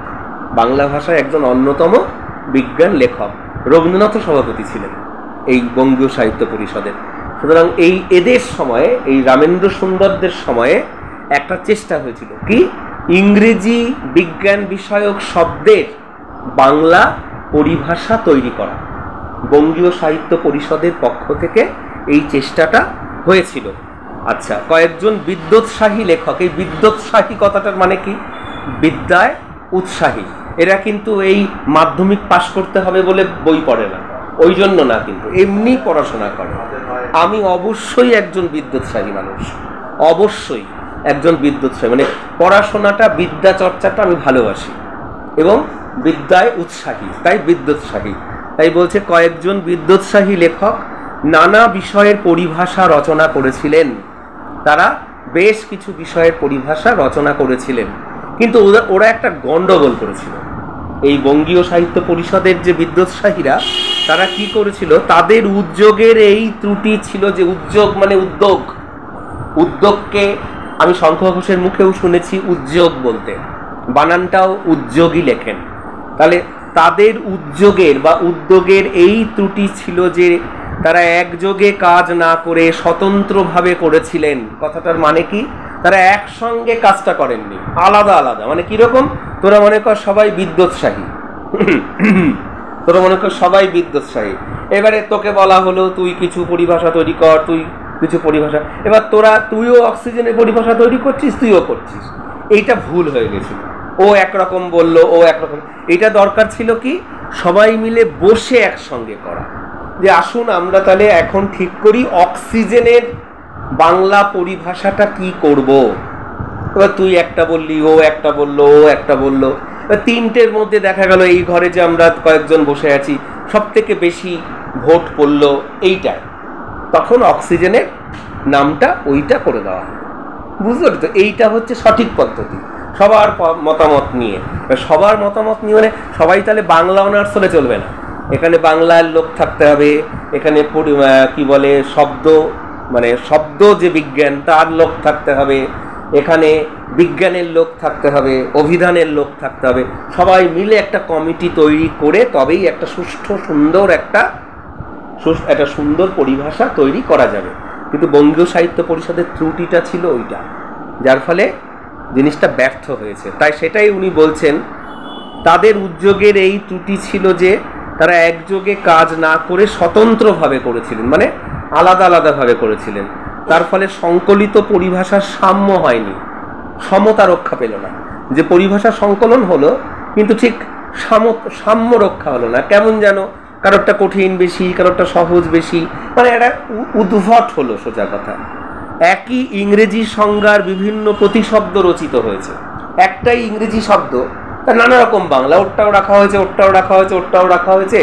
বাংলা ভাষায় একজন অন্যতম বিজ্ঞান লেখক। রবীন্দ্রনাথও সভাপতি ছিলেন এই বঙ্গীয় সাহিত্য পরিষদের। সুতরাং এদের সময়ে, এই রামেন্দ্র সুন্দরদের সময়ে একটা চেষ্টা হয়েছিল কি, ইংরেজি বিজ্ঞান বিষয়ক শব্দের বাংলা পরিভাষা তৈরি করা। বঙ্গীয় সাহিত্য পরিষদের পক্ষ থেকে এই চেষ্টাটা হয়েছিল। আচ্ছা, কয়েকজন বিদ্যোৎসাহী লেখক, এই বিদ্যোৎসাহী কথাটার মানে কি? বিদ্যায় উৎসাহী। এরা কিন্তু এই মাধ্যমিক পাশ করতে হবে বলে বই পড়ে না, ওই জন্য না, কিন্তু এমনি পড়াশোনা করে। আমি অবশ্যই একজন বিদ্যোৎসাহী মানুষ, অবশ্যই একজন বিদ্যোৎসাহী, মানে পড়াশোনাটা, বিদ্যা চর্চাটা আমি ভালোবাসি এবং বিদ্যায় উৎসাহী, তাই বিদ্যোৎসাহী। তাই বলছে কয়েকজন বিদ্যোৎসাহী লেখক নানা বিষয়ের পরিভাষা রচনা করেছিলেন। তারা বেশ কিছু বিষয়ের পরিভাষা রচনা করেছিলেন, কিন্তু ওরা একটা গন্ডগোল করেছিল। এই বঙ্গীয় সাহিত্য পরিষদের যে বিদ্যোৎসাহীরা, তারা কি করেছিল, তাদের উদ্যোগের এই ত্রুটি ছিল যে উদ্যোগ মানে উদ্যোগ, উদ্যোগকে আমি শঙ্খ ঘোষের মুখেও শুনেছি উদ্যোগ বলতে, বানানটাও উদ্যোগই লেখেন। তাহলে তাদের উদ্যোগের বা উদ্যোগের এই ত্রুটি ছিল যে তারা একযোগে কাজ না করে স্বতন্ত্রভাবে করেছিলেন। কথাটার মানে কি? তারা একসঙ্গে কাজটা করেননি, আলাদা আলাদা। মানে কিরকম? তোরা মনে কর সবাই বিদ্যোৎসাহী, তোরা মনে কর সবাই বিদ্যোৎসাহী, এবারে তোকে বলা হলো তুই কিছু পরিভাষা তৈরি কর, তুই কিছু পরিভাষা, এবার তুইও অক্সিজেনের পরিভাষা তৈরি করছিস, তুইও করছিস। এইটা ভুল হয়ে গেছিল। ও একরকম বললো, ও একরকম। এটা দরকার ছিল কি, সবাই মিলে বসে একসঙ্গে করা, যে আসুন আমরা তাহলে এখন ঠিক করি অক্সিজেনের বাংলা পরিভাষাটা কি করব। এবার তুই একটা বললি, ও একটা বললো, ও একটা বললো, তিনটের মধ্যে দেখা গেল এই ঘরে যে আমরা কয়েকজন বসে আছি সব থেকে বেশি ভোট পড়লো এইটা, তখন অক্সিজেনের নামটা ওইটা করে দেওয়া হয়। বুঝতে তো? এইটা হচ্ছে সঠিক পদ্ধতি, সবার মতামত নিয়ে। সবার মতামত নিয়ে মানে সবাই তাহলে বাংলা অনার্স হলে চলবে না, এখানে বাংলার লোক থাকতে হবে, এখানে কি বলে শব্দ, মানে শব্দ যে বিজ্ঞান তার লোক থাকতে হবে, এখানে বিজ্ঞানের লোক থাকতে হবে, অভিধানের লোক থাকতে হবে। সবাই মিলে একটা কমিটি তৈরি করে তবেই একটা সুন্দর পরিভাষা তৈরি করা যাবে। কিন্তু বঙ্গীয় সাহিত্য পরিষদের ত্রুটিটা ছিল ওইটা, যার ফলে জিনিসটা ব্যর্থ হয়েছে। তাই সেটাই উনি বলছেন, তাদের উদ্যোগের এই ত্রুটি ছিল যে তারা একযোগে কাজ না করে স্বতন্ত্রভাবে করেছিলেন, মানে আলাদা আলাদাভাবে করেছিলেন। তার ফলে সংকলিত পরিভাষার সাম্য হয়নি, সমতা রক্ষা পেল না। যে পরিভাষা সংকলন হলো কিন্তু ঠিক সাম্য রক্ষা হলো না, কেমন যেন কারোরটা কঠিন বেশি, কারোরটা সহজ বেশি, মানে একটা উদ্ভট হলো সোজা কথা। একই ইংরেজি সংজ্ঞার বিভিন্ন প্রতিশব্দ রচিত হয়েছে, একটাই ইংরেজি শব্দ তার নানা রকম বাংলা, ওরটাও রাখা হয়েছে, ওরটাও রাখা হয়েছে, ওরটাও রাখা হয়েছে,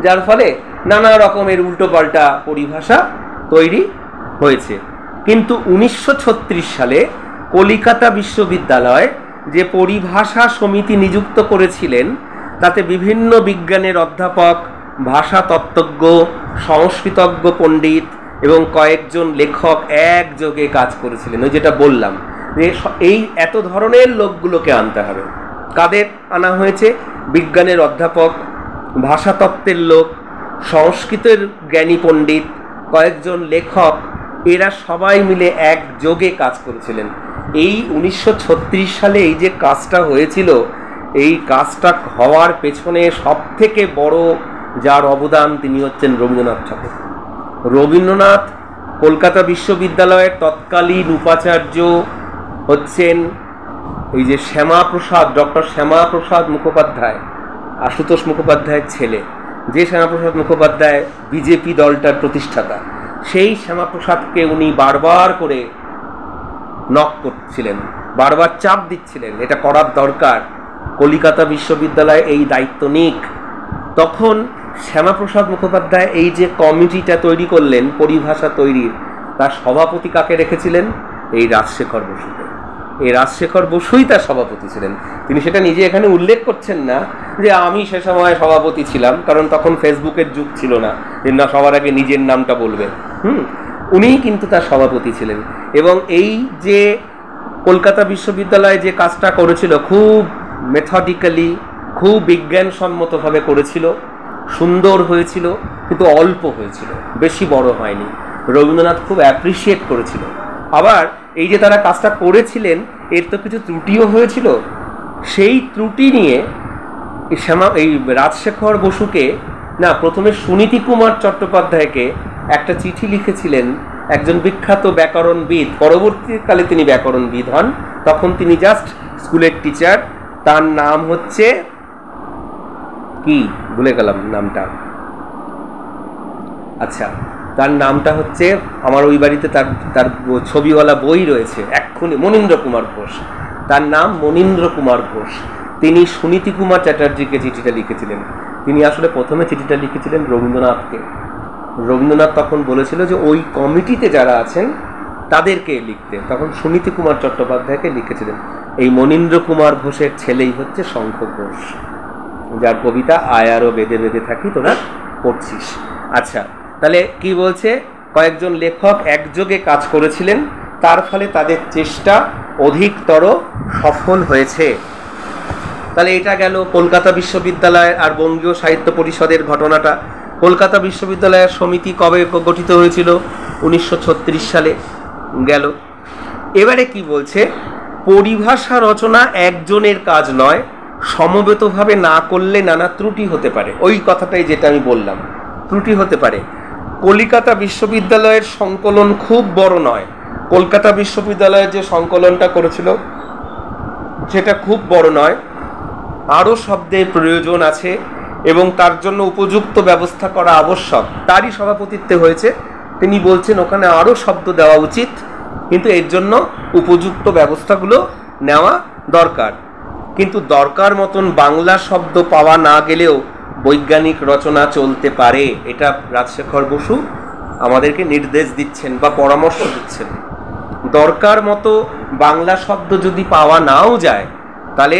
যার ফলে নানা রকমের উল্টোপাল্টা পরিভাষা তৈরি হয়েছে। কিন্তু 1936 সালে কলিকাতা বিশ্ববিদ্যালয় যে পরিভাষা সমিতি নিযুক্ত করেছিলেন, তাতে বিভিন্ন বিজ্ঞানের অধ্যাপক, ভাষা তত্ত্বজ্ঞ, সংস্কৃতজ্ঞ পণ্ডিত এবং কয়েকজন লেখক একযোগে কাজ করেছিলেন। ওই যেটা বললাম যে এই এত ধরনের লোকগুলোকে আনতে হবে। কাদের আনা হয়েছে? বিজ্ঞানের অধ্যাপক, ভাষাতত্ত্বের লোক, সংস্কৃতের জ্ঞানী পণ্ডিত, কয়েকজন লেখক, এরা সবাই মিলে একযোগে কাজ করেছিলেন। এই 1936 সালে এই যে কাজটা হয়েছিল, এই কাজটা হওয়ার পেছনে সব থেকে বড় যার অবদান তিনি হচ্ছেন রবীন্দ্রনাথ ঠাকুর। রবীন্দ্রনাথ কলকাতা বিশ্ববিদ্যালয়ের তৎকালীন উপাচার্য হচ্ছেন এই যে শ্যামাপ্রসাদ, ডক্টর শ্যামাপ্রসাদ মুখোপাধ্যায়, আশুতোষ মুখোপাধ্যায়ের ছেলে, যে শ্যামাপ্রসাদ মুখোপাধ্যায় বিজেপি দলটার প্রতিষ্ঠাতা, সেই শ্যামাপ্রসাদকে উনি বারবার করে নক করছিলেন, বারবার চাপ দিচ্ছিলেন এটা করার দরকার, কলিকাতা বিশ্ববিদ্যালয় এই দায়িত্ব নিক। তখন শ্যামাপ্রসাদ মুখোপাধ্যায় এই যে কমিটিটা তৈরি করলেন পরিভাষা তৈরির, তার সভাপতি কাকে রেখেছিলেন? এই রাজশেখর বসুকে। এই রাজশেখর বসুই তার সভাপতি ছিলেন। তিনি সেটা নিজে এখানে উল্লেখ করছেন না যে আমি সে সময় সভাপতি ছিলাম, কারণ তখন ফেসবুকের যুগ ছিল না যে না সবার আগে নিজের নামটা বলবে। উনিই কিন্তু তার সভাপতি ছিলেন। এবং এই যে কলকাতা বিশ্ববিদ্যালয় যে কাজটা করেছিল, খুব মেথডিক্যালি, খুব বিজ্ঞানসম্মতভাবে করেছিল, সুন্দর হয়েছিল, কিন্তু অল্প হয়েছিল, বেশি বড় হয়নি। রবীন্দ্রনাথ খুব অ্যাপ্রিসিয়েট করেছিল। আবার এই যে তারা কাজটা করেছিলেন, এর তো কিছু ত্রুটিও হয়েছিল। সেই ত্রুটি নিয়ে এই রাজশেখর বসুকে না, প্রথমে সুনীতি কুমার চট্টোপাধ্যায়কে একটা চিঠি লিখেছিলেন একজন বিখ্যাত ব্যাকরণবিদ, পরবর্তীকালে তিনি ব্যাকরণবিদ হন, তখন তিনি জাস্ট স্কুলের টিচার। তার নাম হচ্ছে কি, ভুলে গেলাম নামটা। আচ্ছা, তার নামটা হচ্ছে, আমার ওই বাড়িতে তার তার ছবিওয়ালা বই রয়েছে এক্ষুনি, মনীন্দ্র কুমার ঘোষ। তার নাম মনীন্দ্র কুমার ঘোষ। তিনি সুনীতি কুমার চ্যাটার্জিকে চিঠিটা লিখেছিলেন। তিনি আসলে প্রথমে চিঠিটা লিখেছিলেন রবীন্দ্রনাথকে। রবীন্দ্রনাথ তখন বলেছিল যে ওই কমিটিতে যারা আছেন তাদেরকে লিখতে, তখন সুনীতি কুমার চট্টোপাধ্যায়কে লিখেছিলেন। এই মনীন্দ্র কুমার ঘোষের ছেলেই হচ্ছে শঙ্খ ঘোষ, যার কবিতা আয়ারও বেদে বেদে থাকি তোরা পড়ছিস। আচ্ছা, তাহলে কি বলছে, কয়েকজন লেখক একযোগে কাজ করেছিলেন, তার ফলে তাদের চেষ্টা অধিকতর সফল হয়েছে। তাহলে এটা গেল কলকাতা বিশ্ববিদ্যালয় আর বঙ্গীয় সাহিত্য পরিষদের ঘটনাটা। কলকাতা বিশ্ববিদ্যালয়ের সমিতি কবে গঠিত হয়েছিল? 1936 সালে গেল। এবারে কি বলছে, পরিভাষা রচনা একজনের কাজ নয়, সমবেতভাবে না করলে নানা ত্রুটি হতে পারে। ওই কথাটাই যেটা আমি বললাম, ত্রুটি হতে পারে। কলিকাতা বিশ্ববিদ্যালয়ের সংকলন খুব বড় নয়। কলকাতা বিশ্ববিদ্যালয়ের যে সংকলনটা করেছিল সেটা খুব বড় নয়, আরও শব্দের প্রয়োজন আছে এবং তার জন্য উপযুক্ত ব্যবস্থা করা আবশ্যক। তারই সভাপতিত্বে হয়েছে। তিনি বলছেন ওখানে আরও শব্দ দেওয়া উচিত, কিন্তু এর জন্য উপযুক্ত ব্যবস্থাগুলো নেওয়া দরকার। কিন্তু দরকার মতন বাংলা শব্দ পাওয়া না গেলেও বৈজ্ঞানিক রচনা চলতে পারে, এটা রাজশেখর বসু আমাদেরকে নির্দেশ দিচ্ছেন বা পরামর্শ দিচ্ছেন। দরকার মতো বাংলা শব্দ যদি পাওয়া নাও যায়, তাহলে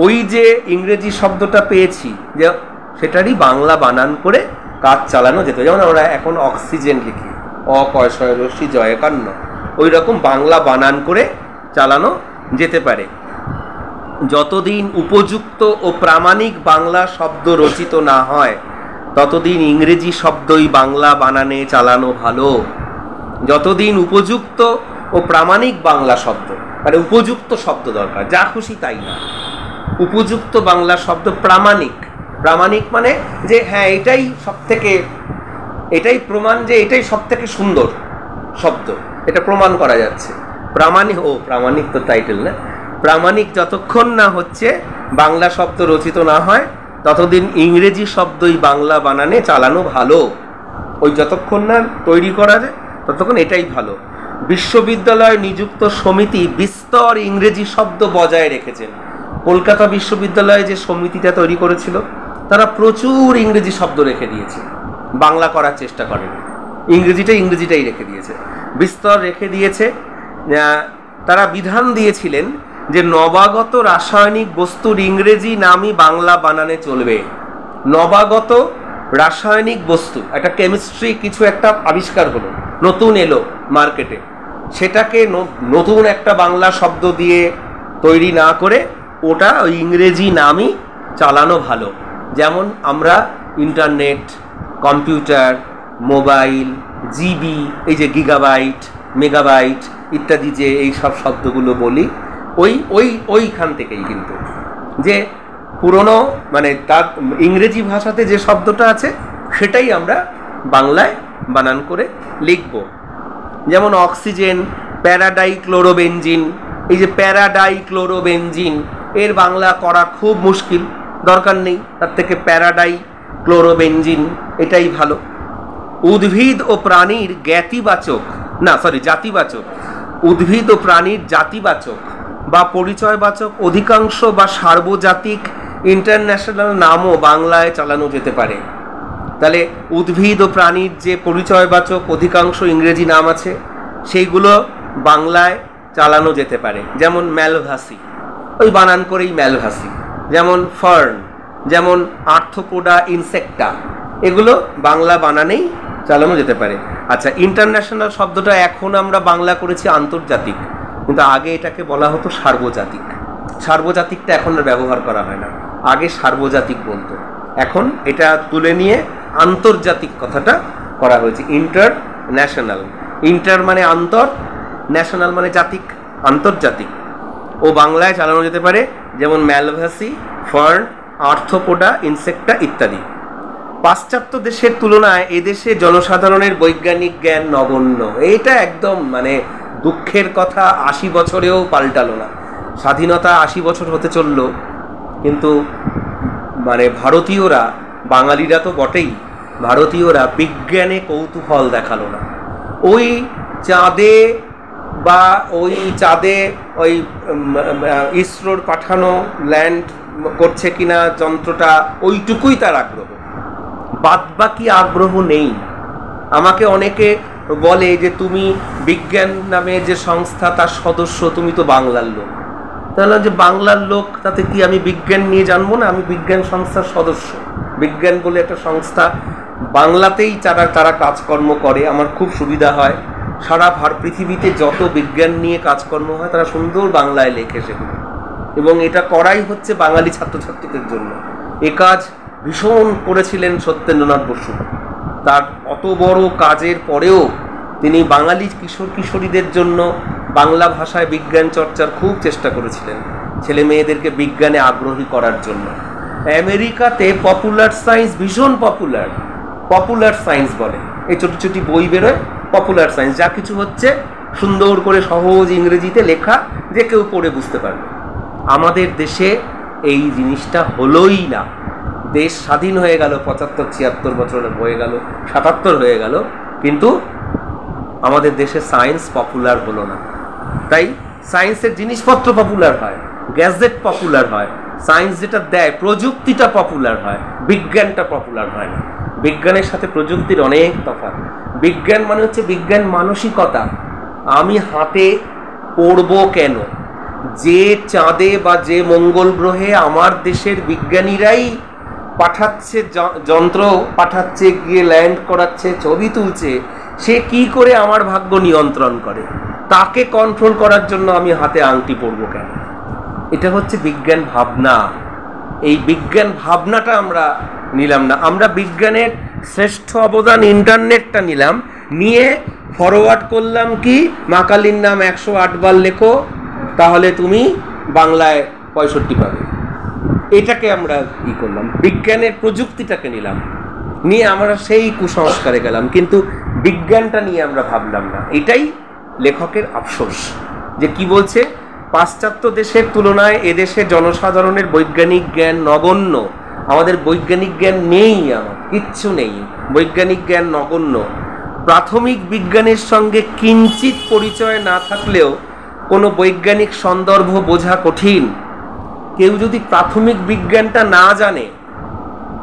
ওই যে ইংরেজি শব্দটা পেয়েছি যে সেটারই বাংলা বানান করে কাজ চালানো যেত। যেমন আমরা এখন অক্সিজেন লিখি, অকয়শয় রশ্মি জয়কান্ন, ওই রকম বাংলা বানান করে চালানো যেতে পারে। যতদিন উপযুক্ত ও প্রামাণিক বাংলা শব্দ রচিত না হয়, ততদিন ইংরেজি শব্দই বাংলা বানানে চালানো ভালো। যতদিন উপযুক্ত ও প্রামাণিক বাংলা শব্দ, মানে উপযুক্ত শব্দ দরকার, যা খুশি তাই না, উপযুক্ত বাংলা শব্দ, প্রামাণিক। প্রামাণিক মানে যে হ্যাঁ এটাই সব থেকে, এটাই প্রমাণ যে এটাই সব থেকে সুন্দর শব্দ, এটা প্রমাণ করা যাচ্ছে। প্রামাণিক, প্রামাণিক তো টাইটেল না। প্রামাণিক যতক্ষণ না হচ্ছে, বাংলা শব্দ রচিত না হয়, ততদিন ইংরেজি শব্দই বাংলা বানানে চালানো ভালো। ওই যতক্ষণ না তৈরি করা যায় ততক্ষণ এটাই ভালো। বিশ্ববিদ্যালয় নিযুক্ত সমিতি বিস্তর ইংরেজি শব্দ বজায় রেখেছেন। কলকাতা বিশ্ববিদ্যালয়ে যে সমিতিটা তৈরি করেছিল, তারা প্রচুর ইংরেজি শব্দ রেখে দিয়েছে, বাংলা করার চেষ্টা করেনি। ইংরেজিটাই রেখে দিয়েছে, বিস্তর রেখে দিয়েছে। তারা বিধান দিয়েছিলেন যে নবাগত রাসায়নিক বস্তুর ইংরেজি নামই বাংলা বানানে চলবে। নবাগত রাসায়নিক বস্তু, একটা কেমিস্ট্রি কিছু একটা আবিষ্কার হলো, নতুন এলো মার্কেটে, সেটাকে নতুন একটা বাংলা শব্দ দিয়ে তৈরি না করে ওটা ওই ইংরেজি নামই চালানো ভালো। যেমন আমরা ইন্টারনেট, কম্পিউটার, মোবাইল, জিবি, এই যে গিগাবাইট, মেগাবাইট ইত্যাদি যে এই সব শব্দগুলো বলি, ওইখান থেকেই কিন্তু যে পুরনো, মানে তার ইংরেজি ভাষাতে যে শব্দটা আছে সেটাই আমরা বাংলায় বানান করে লিখব। যেমন অক্সিজেন, প্যারাডাইক্লোরোবেনজিন, এই যে প্যারাডাইক্লোরোবেনজিন এর বাংলা করা খুব মুশকিল, দরকার নেই, তার থেকে প্যারাডাইক্লোরোবেনজিন এটাই ভালো। উদ্ভিদ ও প্রাণীর জাতিবাচক, উদ্ভিদ ও প্রাণীর জাতিবাচক বা পরিচয়বাচক অধিকাংশ বা সার্বজাতিক ইন্টারন্যাশনাল নামও বাংলায় চালানো যেতে পারে। তাহলে উদ্ভিদ ও প্রাণীর যে পরিচয়বাচক অধিকাংশ ইংরেজি নাম আছে, সেইগুলো বাংলায় চালানো যেতে পারে। যেমন ম্যালভাসি, ওই বানান করেই ম্যালভাসি। যেমন ফার্ন, যেমন আর্থ্রোপোডা ইনসেক্টা, এগুলো বাংলা বানানেই চালানো যেতে পারে। আচ্ছা, ইন্টারন্যাশনাল শব্দটা এখন আমরা বাংলা করেছি আন্তর্জাতিক, কিন্তু আগে এটাকে বলা হতো সার্বজাতিক। সার্বজাতিকটা এখন আর ব্যবহার করা হয় না, আগে সার্বজাতিক বলতো, এখন এটা তুলে নিয়ে আন্তর্জাতিক কথাটা করা হয়েছে। ইন্টারন্যাশনাল, ইন্টার মানে আন্তর, ন্যাশনাল মানে জাতিক, আন্তর্জাতিক ও বাংলায় চালানো যেতে পারে। যেমন ম্যালভাসি, ফার্ন, আর্থ্রোপোডা, ইনসেক্টা ইত্যাদি। পাশ্চাত্য দেশের তুলনায় এদেশে জনসাধারণের বৈজ্ঞানিক জ্ঞান নগণ্য। এটা একদম মানে দুঃখের কথা, 80 বছরেও পাল্টালো না। স্বাধীনতা 80 বছর হতে চলল, কিন্তু মানে ভারতীয়রা, বাঙালিরা তো বটেই, ভারতীয়রা বিজ্ঞানে কৌতূহল দেখালো না। ওই চাঁদে ওই ইসরোর পাঠানো ল্যান্ড করছে কিনা যন্ত্রটা, ওইটুকুই তার আগ্রহ, বাদবাকি আগ্রহ নেই। আমাকে অনেকে বলে যে তুমি বিজ্ঞান নামে যে সংস্থা তার সদস্য, তুমি তো বাংলার লোক। তাহলে যে বাংলার লোক তাতে কি আমি বিজ্ঞান নিয়ে জানবো না? আমি বিজ্ঞান সংস্থার সদস্য। বিজ্ঞান বলে একটা সংস্থা বাংলাতেই তারা কাজকর্ম করে, আমার খুব সুবিধা হয়। সারা পৃথিবীতে যত বিজ্ঞান নিয়ে কাজকর্ম হয় তারা সুন্দর বাংলায় লেখে সেগুলো, এবং এটা করাই হচ্ছে বাঙালি ছাত্রছাত্রীদের জন্য। এ কাজ ভীষণ করেছিলেন সত্যেন্দ্রনাথ বসু। তার অত বড় কাজের পরেও তিনি বাঙালি কিশোর কিশোরীদের জন্য বাংলা ভাষায় বিজ্ঞান চর্চার খুব চেষ্টা করেছিলেন, ছেলে মেয়েদেরকে বিজ্ঞানে আগ্রহী করার জন্য। আমেরিকাতে পপুলার সায়েন্স ভীষণ পপুলার সায়েন্স বলে, এই ছোটো ছোটি বই বেরোয়, পপুলার সায়েন্স, যা কিছু হচ্ছে সুন্দর করে সহজ ইংরেজিতে লেখা, যে কেউ পড়ে বুঝতে পারবে। আমাদের দেশে এই জিনিসটা হলোই না। দেশ স্বাধীন হয়ে গেল, 75-76 বছর হয়ে গেল, 77 হয়ে গেল, কিন্তু আমাদের দেশে সায়েন্স পপুলার হলো না। তাই সায়েন্সের জিনিসপত্র পপুলার হয়, গ্যাজেট পপুলার হয়, সায়েন্স যেটা দেয়, প্রযুক্তিটা পপুলার হয়, বিজ্ঞানটা পপুলার হয় না। বিজ্ঞানের সাথে প্রযুক্তির অনেক তফাৎ। বিজ্ঞান মানে হচ্ছে বিজ্ঞান মানসিকতা। আমি হাতে পড়ব কেন? যে চাঁদে বা যে মঙ্গল গ্রহে আমার দেশের বিজ্ঞানীরাই পাঠাচ্ছে, যন্ত্র পাঠাচ্ছে, গিয়ে ল্যান্ড করাচ্ছে, ছবি তুলছে, সে কি করে আমার ভাগ্য নিয়ন্ত্রণ করে? তাকে কন্ট্রোল করার জন্য আমি হাতে আংটি পরব কেন? এটা হচ্ছে বিজ্ঞান ভাবনা। এই বিজ্ঞান ভাবনাটা আমরা নিলাম না। আমরা বিজ্ঞানের শ্রেষ্ঠ অবদান ইন্টারনেটটা নিলাম, নিয়ে ফরওয়ার্ড করলাম কি, মা কালীর নাম 108 বার লেখো, তাহলে তুমি বাংলায় 65 পাবে। এটাকে আমরা কি করলাম, বিজ্ঞানের প্রযুক্তিটাকে নিলাম, নিয়ে আমরা সেই কুসংস্কারে গেলাম, কিন্তু বিজ্ঞানটা নিয়ে আমরা ভাবলাম না। এটাই লেখকের আফসোস। যে কি বলছে, পাশ্চাত্য দেশের তুলনায় এদেশে জনসাধারণের বৈজ্ঞানিক জ্ঞান নগণ্য। আমাদের বৈজ্ঞানিক জ্ঞান নেই, আমার কিচ্ছু নেই, বৈজ্ঞানিক জ্ঞান নগণ্য। প্রাথমিক বিজ্ঞানের সঙ্গে কিঞ্চিত পরিচয় না থাকলেও কোনো বৈজ্ঞানিক সন্দর্ভ বোঝা কঠিন। কেউ যদি প্রাথমিক বিজ্ঞানটা না জানে,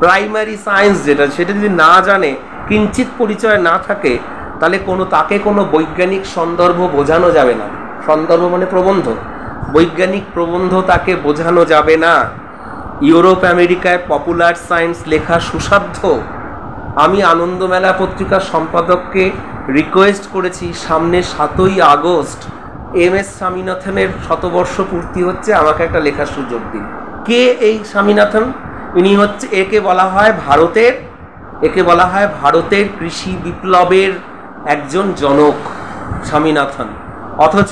প্রাইমারি সায়েন্স যেটা, সেটা যদি না জানে, কিঞ্চিত পরিচয় না থাকে, তাহলে তাকে কোনো বৈজ্ঞানিক সন্দর্ভ বোঝানো যাবে না। সন্দর্ভ মানে প্রবন্ধ, বৈজ্ঞানিক প্রবন্ধ তাকে বোঝানো যাবে না। ইউরোপ আমেরিকায় পপুলার সায়েন্স লেখা সুসাধ্য। আমি আনন্দমেলা পত্রিকার সম্পাদককে রিকোয়েস্ট করেছি, সামনে 7ই আগস্ট MS স্বামীনাথনের 100 পূর্তি হচ্ছে, আমাকে একটা লেখার সুযোগ দিন। কে এই স্বামীনাথন? ইনি হচ্ছে, একে বলা হয় ভারতের কৃষি বিপ্লবের একজন জনক, স্বামীনাথন। অথচ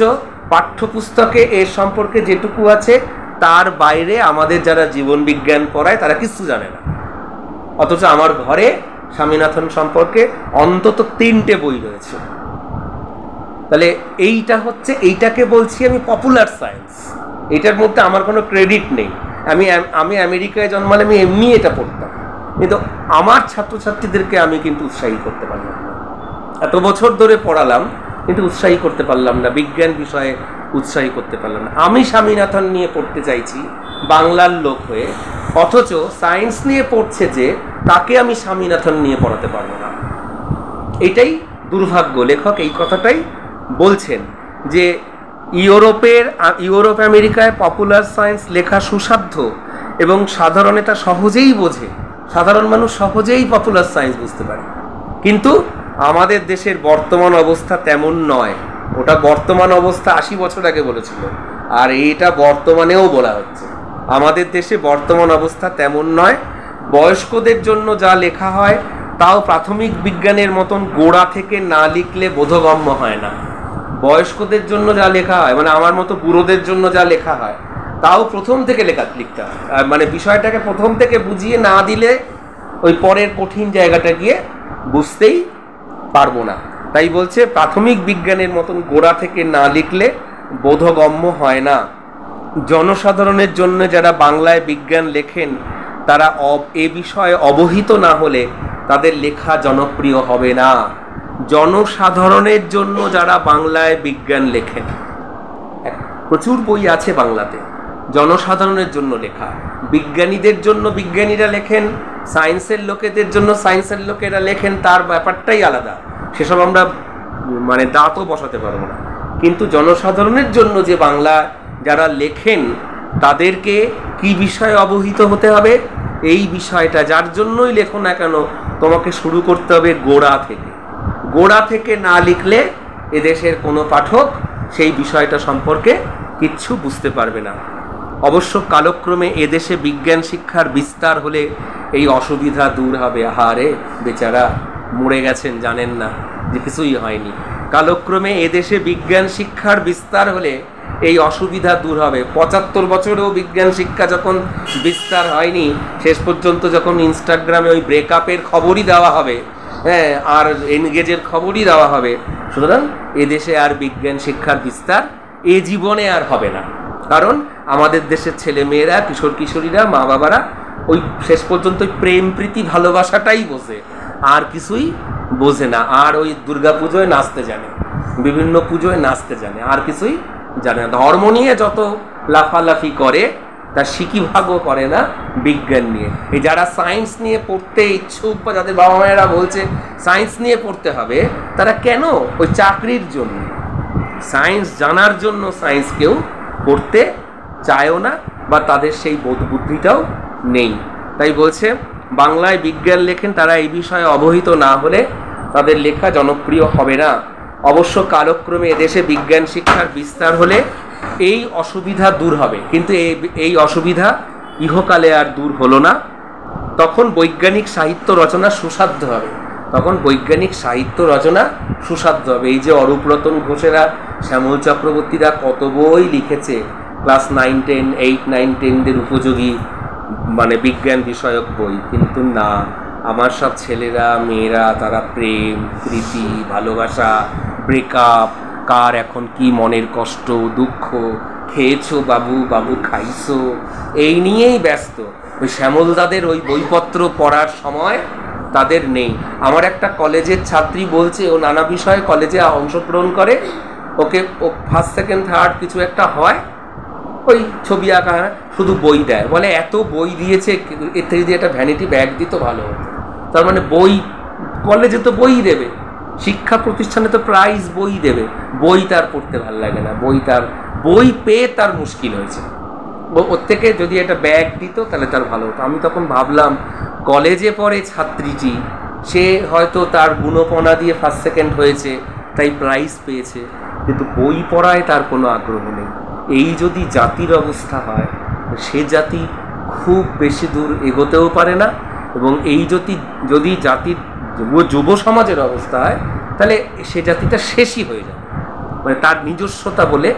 পাঠ্যপুস্তকে এর সম্পর্কে যেটুকু আছে তার বাইরে আমাদের যারা জীবন বিজ্ঞান পড়ায় তারা কিছু জানে না। অথচ আমার ঘরে স্বামীনাথন সম্পর্কে অন্তত 3টে বই রয়েছে। তাহলে এইটাকে বলছি আমি পপুলার সায়েন্স। এটার মধ্যে আমার কোনো ক্রেডিট নেই। আমি আমেরিকায় জন্মালে আমি এমনি এটা পড়তাম, কিন্তু আমার ছাত্রছাত্রীদেরকে আমি কিন্তু উৎসাহী করতে পারলাম না। এত বছর ধরে পড়ালাম, কিন্তু উৎসাহী করতে পারলাম না, বিজ্ঞান বিষয়ে উৎসাহী করতে পারলাম না। আমি স্বামীনাথন নিয়ে পড়তে চাইছি বাংলার লোক হয়ে, অথচ সায়েন্স নিয়ে পড়ছে যে, তাকে আমি স্বামীনাথন নিয়ে পড়াতে পারবো না। এটাই দুর্ভাগ্য। লেখক এই কথাটাই বলছেন যে ইউরোপ আমেরিকায় পপুলার সায়েন্স লেখা সুসাধ্য এবং সাধারণ এটা সহজেই বোঝে, সাধারণ মানুষ সহজেই পপুলার সায়েন্স বুঝতে পারে। কিন্তু আমাদের দেশের বর্তমান অবস্থা তেমন নয়। ওটা বর্তমান অবস্থা 80 বছর আগে বলেছিল, আর এটা বর্তমানেও বলা হচ্ছে। আমাদের দেশে বর্তমান অবস্থা তেমন নয়। বয়স্কদের জন্য যা লেখা হয় তাও প্রাথমিক বিজ্ঞানের মতন গোড়া থেকে না লিখলে বোধগম্য হয় না। বয়স্কদের জন্য যা লেখা হয়, মানে আমার মতো বুড়োদের জন্য যা লেখা হয়, তাও প্রথম থেকে লিখতে হয়। মানে বিষয়টাকে প্রথম থেকে বুঝিয়ে না দিলে ওই পরের কঠিন জায়গাটা গিয়ে বুঝতেই পারবো না। তাই বলছে প্রাথমিক বিজ্ঞানের মতন গোড়া থেকে না লিখলে বোধগম্য হয় না। জনসাধারণের জন্য যারা বাংলায় বিজ্ঞান লেখেন তারা এ বিষয়ে অবহিত না হলে তাদের লেখা জনপ্রিয় হবে না। জনসাধারণের জন্য যারা বাংলায় বিজ্ঞান লেখেন, প্রচুর বই আছে বাংলাতে জনসাধারণের জন্য লেখা। বিজ্ঞানীদের জন্য বিজ্ঞানীরা লেখেন, সায়েন্সের লোকেদের জন্য সায়েন্সের লোকেরা লেখেন, তার ব্যাপারটাই আলাদা, সেসব আমরা মানে দাঁতও বসাতে পারবো না। কিন্তু জনসাধারণের জন্য যে বাংলা যারা লেখেন তাদেরকে কি বিষয়ে অবহিত হতে হবে, এই বিষয়টা যার জন্যই লেখো না কেন তোমাকে শুরু করতে হবে গোড়া থেকে। গোড়া থেকে না লিখলে এদেশের কোনো পাঠক সেই বিষয়টা সম্পর্কে কিচ্ছু বুঝতে পারবে না। অবশ্য কালক্রমে এদেশে বিজ্ঞান শিক্ষার বিস্তার হলে এই অসুবিধা দূর হবে। আহারে বেচারা মরে গেছেন, জানেন না যে কিছুই হয়নি। কালক্রমে এদেশে বিজ্ঞান শিক্ষার বিস্তার হলে এই অসুবিধা দূর হবে। ৭৫ বছরেও বিজ্ঞান শিক্ষা যখন বিস্তার হয়নি, শেষ পর্যন্ত যখন ইনস্টাগ্রামে ওই ব্রেকআপের খবরই দেওয়া হবে, হ্যাঁ, আর এনগেজের খবরই দেওয়া হবে, সুতরাং এদেশে আর বিজ্ঞান শিক্ষার বিস্তার এ জীবনে আর হবে না। কারণ আমাদের দেশের ছেলে মেয়েরা, কিশোর কিশোরীরা, মা বাবারা ওই শেষ পর্যন্ত ওই প্রেম প্রীতি ভালোবাসাটাই বোঝে, আর কিছুই বোঝে না। আর ওই দুর্গা পুজোয় নাচতে জানে, বিভিন্ন পুজোয় নাচতে জানে, আর কিছুই জানে না। ধর্ম নিয়ে যত লাফালাফি করে তার সিকিভাগও করে না বিজ্ঞান নিয়ে। এই যারা সায়েন্স নিয়ে পড়তে ইচ্ছুক বা যাদের বাবা মায়েরা বলছে সায়েন্স নিয়ে পড়তে হবে, তারা কেন ওই চাকরির জন্য, সায়েন্স জানার জন্য সায়েন্স কেউ পড়তে চায়ও না, বা তাদের সেই বোধ বুদ্ধিটাও নেই। তাই বলছে বাংলায় বিজ্ঞান লেখেন তারা এই বিষয়ে অবহিত না হলে তাদের লেখা জনপ্রিয় হবে না। অবশ্য কালক্রমে এদেশে বিজ্ঞান শিক্ষার বিস্তার হলে এই অসুবিধা দূর হবে, কিন্তু এই অসুবিধা ইহকালে আর দূর হলো না। তখন বৈজ্ঞানিক সাহিত্য রচনা সুসাধ্য হবে, তখন বৈজ্ঞানিক সাহিত্য রচনা সুসাধ্য হবে। এই যে অরূপরতন ঘোষেরা, শ্যামল চক্রবর্তীরা কত বই লিখেছে, ক্লাস 9, 10, 8, 9, 10দের উপযোগী মানে বিজ্ঞান বিষয়ক বই, কিন্তু না, আমার সব ছেলেরা মেয়েরা তারা প্রেম প্রীতি ভালোবাসা, ব্রেকআপ, কার এখন কি মনের কষ্ট দুঃখ, খেয়েছো বাবু, বাবু খাইছো, এই নিয়েই ব্যস্ত। ওই শ্যামলদাদের ওই বইপত্র পড়ার সময় তাদের নেই। আমার একটা কলেজের ছাত্রী বলছে, ও নানা বিষয়ে কলেজে অংশগ্রহণ করে, ওকে ও ফার্স্ট সেকেন্ড থার্ড কিছু একটা হয়, ওই ছবি আঁকা, শুধু বই দেয়, বলে এত বই দিয়েছে, এর থেকে যদি একটা ভ্যানিটি ব্যাগ দিত ভালো হতো। তার মানে বই, কলেজে তো বই দেবে, শিক্ষা প্রতিষ্ঠানে তো প্রাইজ বই দেবে, বই তার পড়তে ভালো লাগে না, বই পেয়ে তার মুশকিল হয়েছে। ওর থেকে যদি একটা ব্যাগ দিত তাহলে তার ভালো হতো। আমি তখন ভাবলাম, কলেজে পড়ে ছাত্রীটি, সে হয়তো তার গুণপনা দিয়ে ফার্স্ট সেকেন্ড হয়েছে তাই প্রাইজ পেয়েছে, কিন্তু বই পড়ায় তার কোনো আগ্রহ নেই। এই যদি জাতির অবস্থা হয়, সে জাতি খুব বেশি দূর এগোতেও পারে না, এবং এই যদি জাতির যুব সমাজের অবস্থা হয়, তাহলে সে জাতিটা শেষই হয়ে যাবে, মানে তার নিজস্বতা বলে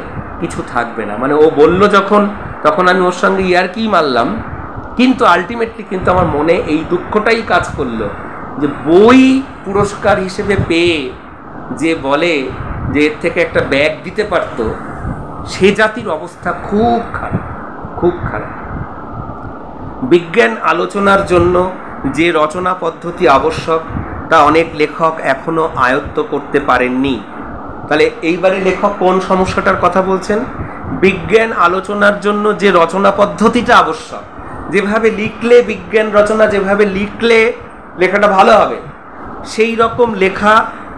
কিছু থাকবে না। মানে ও বলল যখন, তখন আমি ওর সঙ্গে ইয়ার্কি মারলাম, কিন্তু আলটিমেটলি কিন্তু আমার মনে এই দুঃখটাই কাজ করলো যে বই পুরস্কার হিসেবে পেয়ে যে বলে যে এর থেকে একটা ব্যাগ দিতে পারতো, সে জাতির অবস্থা খুব খারাপ, খুব খারাপ। বিজ্ঞান আলোচনার জন্য যে রচনা পদ্ধতি আবশ্যক তা অনেক লেখক এখনো আয়ত্ত করতে পারেননি। তাহলে এইবারে লেখক কোন সমস্যাটার কথা বলছেন? বিজ্ঞান আলোচনার জন্য যে রচনা পদ্ধতিটা আবশ্যক, যেভাবে লিখলে বিজ্ঞান রচনা, যেভাবে লিখলে লেখাটা ভালো হবে, সেই রকম লেখা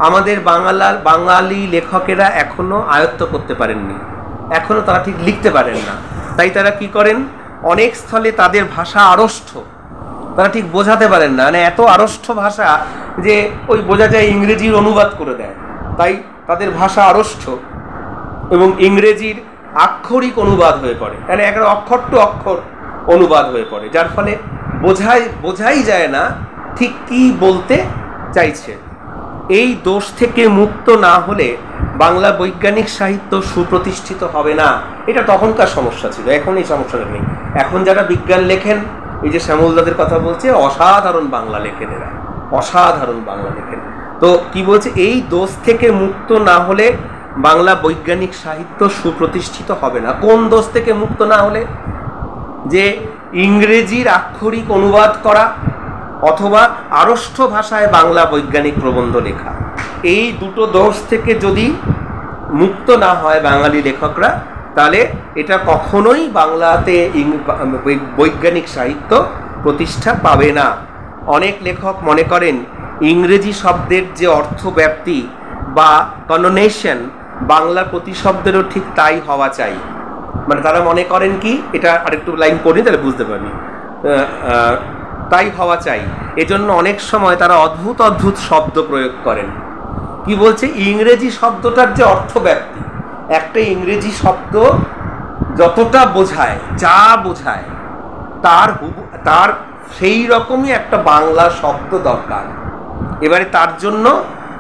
আমাদের বাঙালি লেখকেরা এখনো আয়ত্ত করতে পারেননি, এখনো তারা ঠিক লিখতে পারেন না। তাই তারা কি করেন, অনেক স্থলে তাদের ভাষা আড়ষ্ট, তারা ঠিক বোঝাতে পারেন না, মানে এত আড়ষ্ট ভাষা যে ওই বোঝা যায় ইংরেজির অনুবাদ করে দেয়, তাই তাদের ভাষা আড়ষ্ট এবং ইংরেজির আক্ষরিক অনুবাদ হয়ে পড়ে, মানে একটা অক্ষর টু অক্ষর অনুবাদ হয়ে পড়ে, যার ফলে বোঝাই যায় না ঠিক কি বলতে চাইছে। এই দোষ থেকে মুক্ত না হলে বাংলা বৈজ্ঞানিক সাহিত্য সুপ্রতিষ্ঠিত হবে না। এটা তখনকার সমস্যা ছিল, এখন এই সমস্যাটা নেই। এখন যারা বিজ্ঞান লেখেন, এই যে শ্যামলদাদের কথা বলছে, অসাধারণ বাংলা লেখেন, এরা অসাধারণ বাংলা লেখেন। তো কি বলছে, এই দোষ থেকে মুক্ত না হলে বাংলা বৈজ্ঞানিক সাহিত্য সুপ্রতিষ্ঠিত হবে না। কোন দোষ থেকে মুক্ত না হলে? যে ইংরেজির আক্ষরিক অনুবাদ করা অথবা আড়ষ্ট ভাষায় বাংলা বৈজ্ঞানিক প্রবন্ধ লেখা, এই দুটো দোষ থেকে যদি মুক্ত না হয় বাঙালি লেখকরা, তাহলে এটা কখনোই বাংলাতে বৈজ্ঞানিক সাহিত্য প্রতিষ্ঠা পাবে না। অনেক লেখক মনে করেন ইংরেজি শব্দের যে অর্থব্যাপ্তি বা কনোনেশন, বাংলা প্রতিশব্দেরও ঠিক তাই হওয়া চাই। মানে তারা মনে করেন কি, এটা আরেকটু লাইন পড়ি তাহলে বুঝতে পারবি, তাই হওয়া চাই। এজন্য অনেক সময় তারা অদ্ভুত অদ্ভুত শব্দ প্রয়োগ করেন। কি বলছে, ইংরেজি শব্দটার যে অর্থব্যাপ্তি, একটা ইংরেজি শব্দ যতটা বোঝায়, যা বোঝায়, তার সেই রকমই একটা বাংলা শব্দ দরকার। এবারে তার জন্য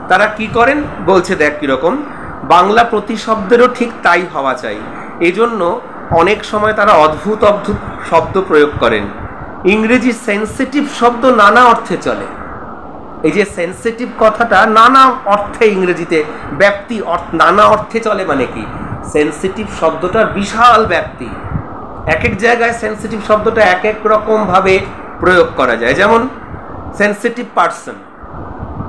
তারা কি করেন বলছে, দেখ কিরকম, বাংলা প্রতিশব্দেরও ঠিক তাই হওয়া চাই। এজন্য অনেক সময় তারা অদ্ভুত অদ্ভুত শব্দ প্রয়োগ করেন। ইংরেজি সেন্সিটিভ শব্দ নানা অর্থে চলে। এই যে সেন্সিটিভ কথাটা নানা অর্থে ইংরেজিতে ব্যাপ্তি, নানা অর্থে চলে। মানে কি, সেন্সিটিভ শব্দটার বিশাল ব্যাপ্তি, এক এক জায়গায় সেন্সিটিভ শব্দটা এক এক রকম ভাবে প্রয়োগ করা যায়। যেমন সেন্সিটিভ পার্সন,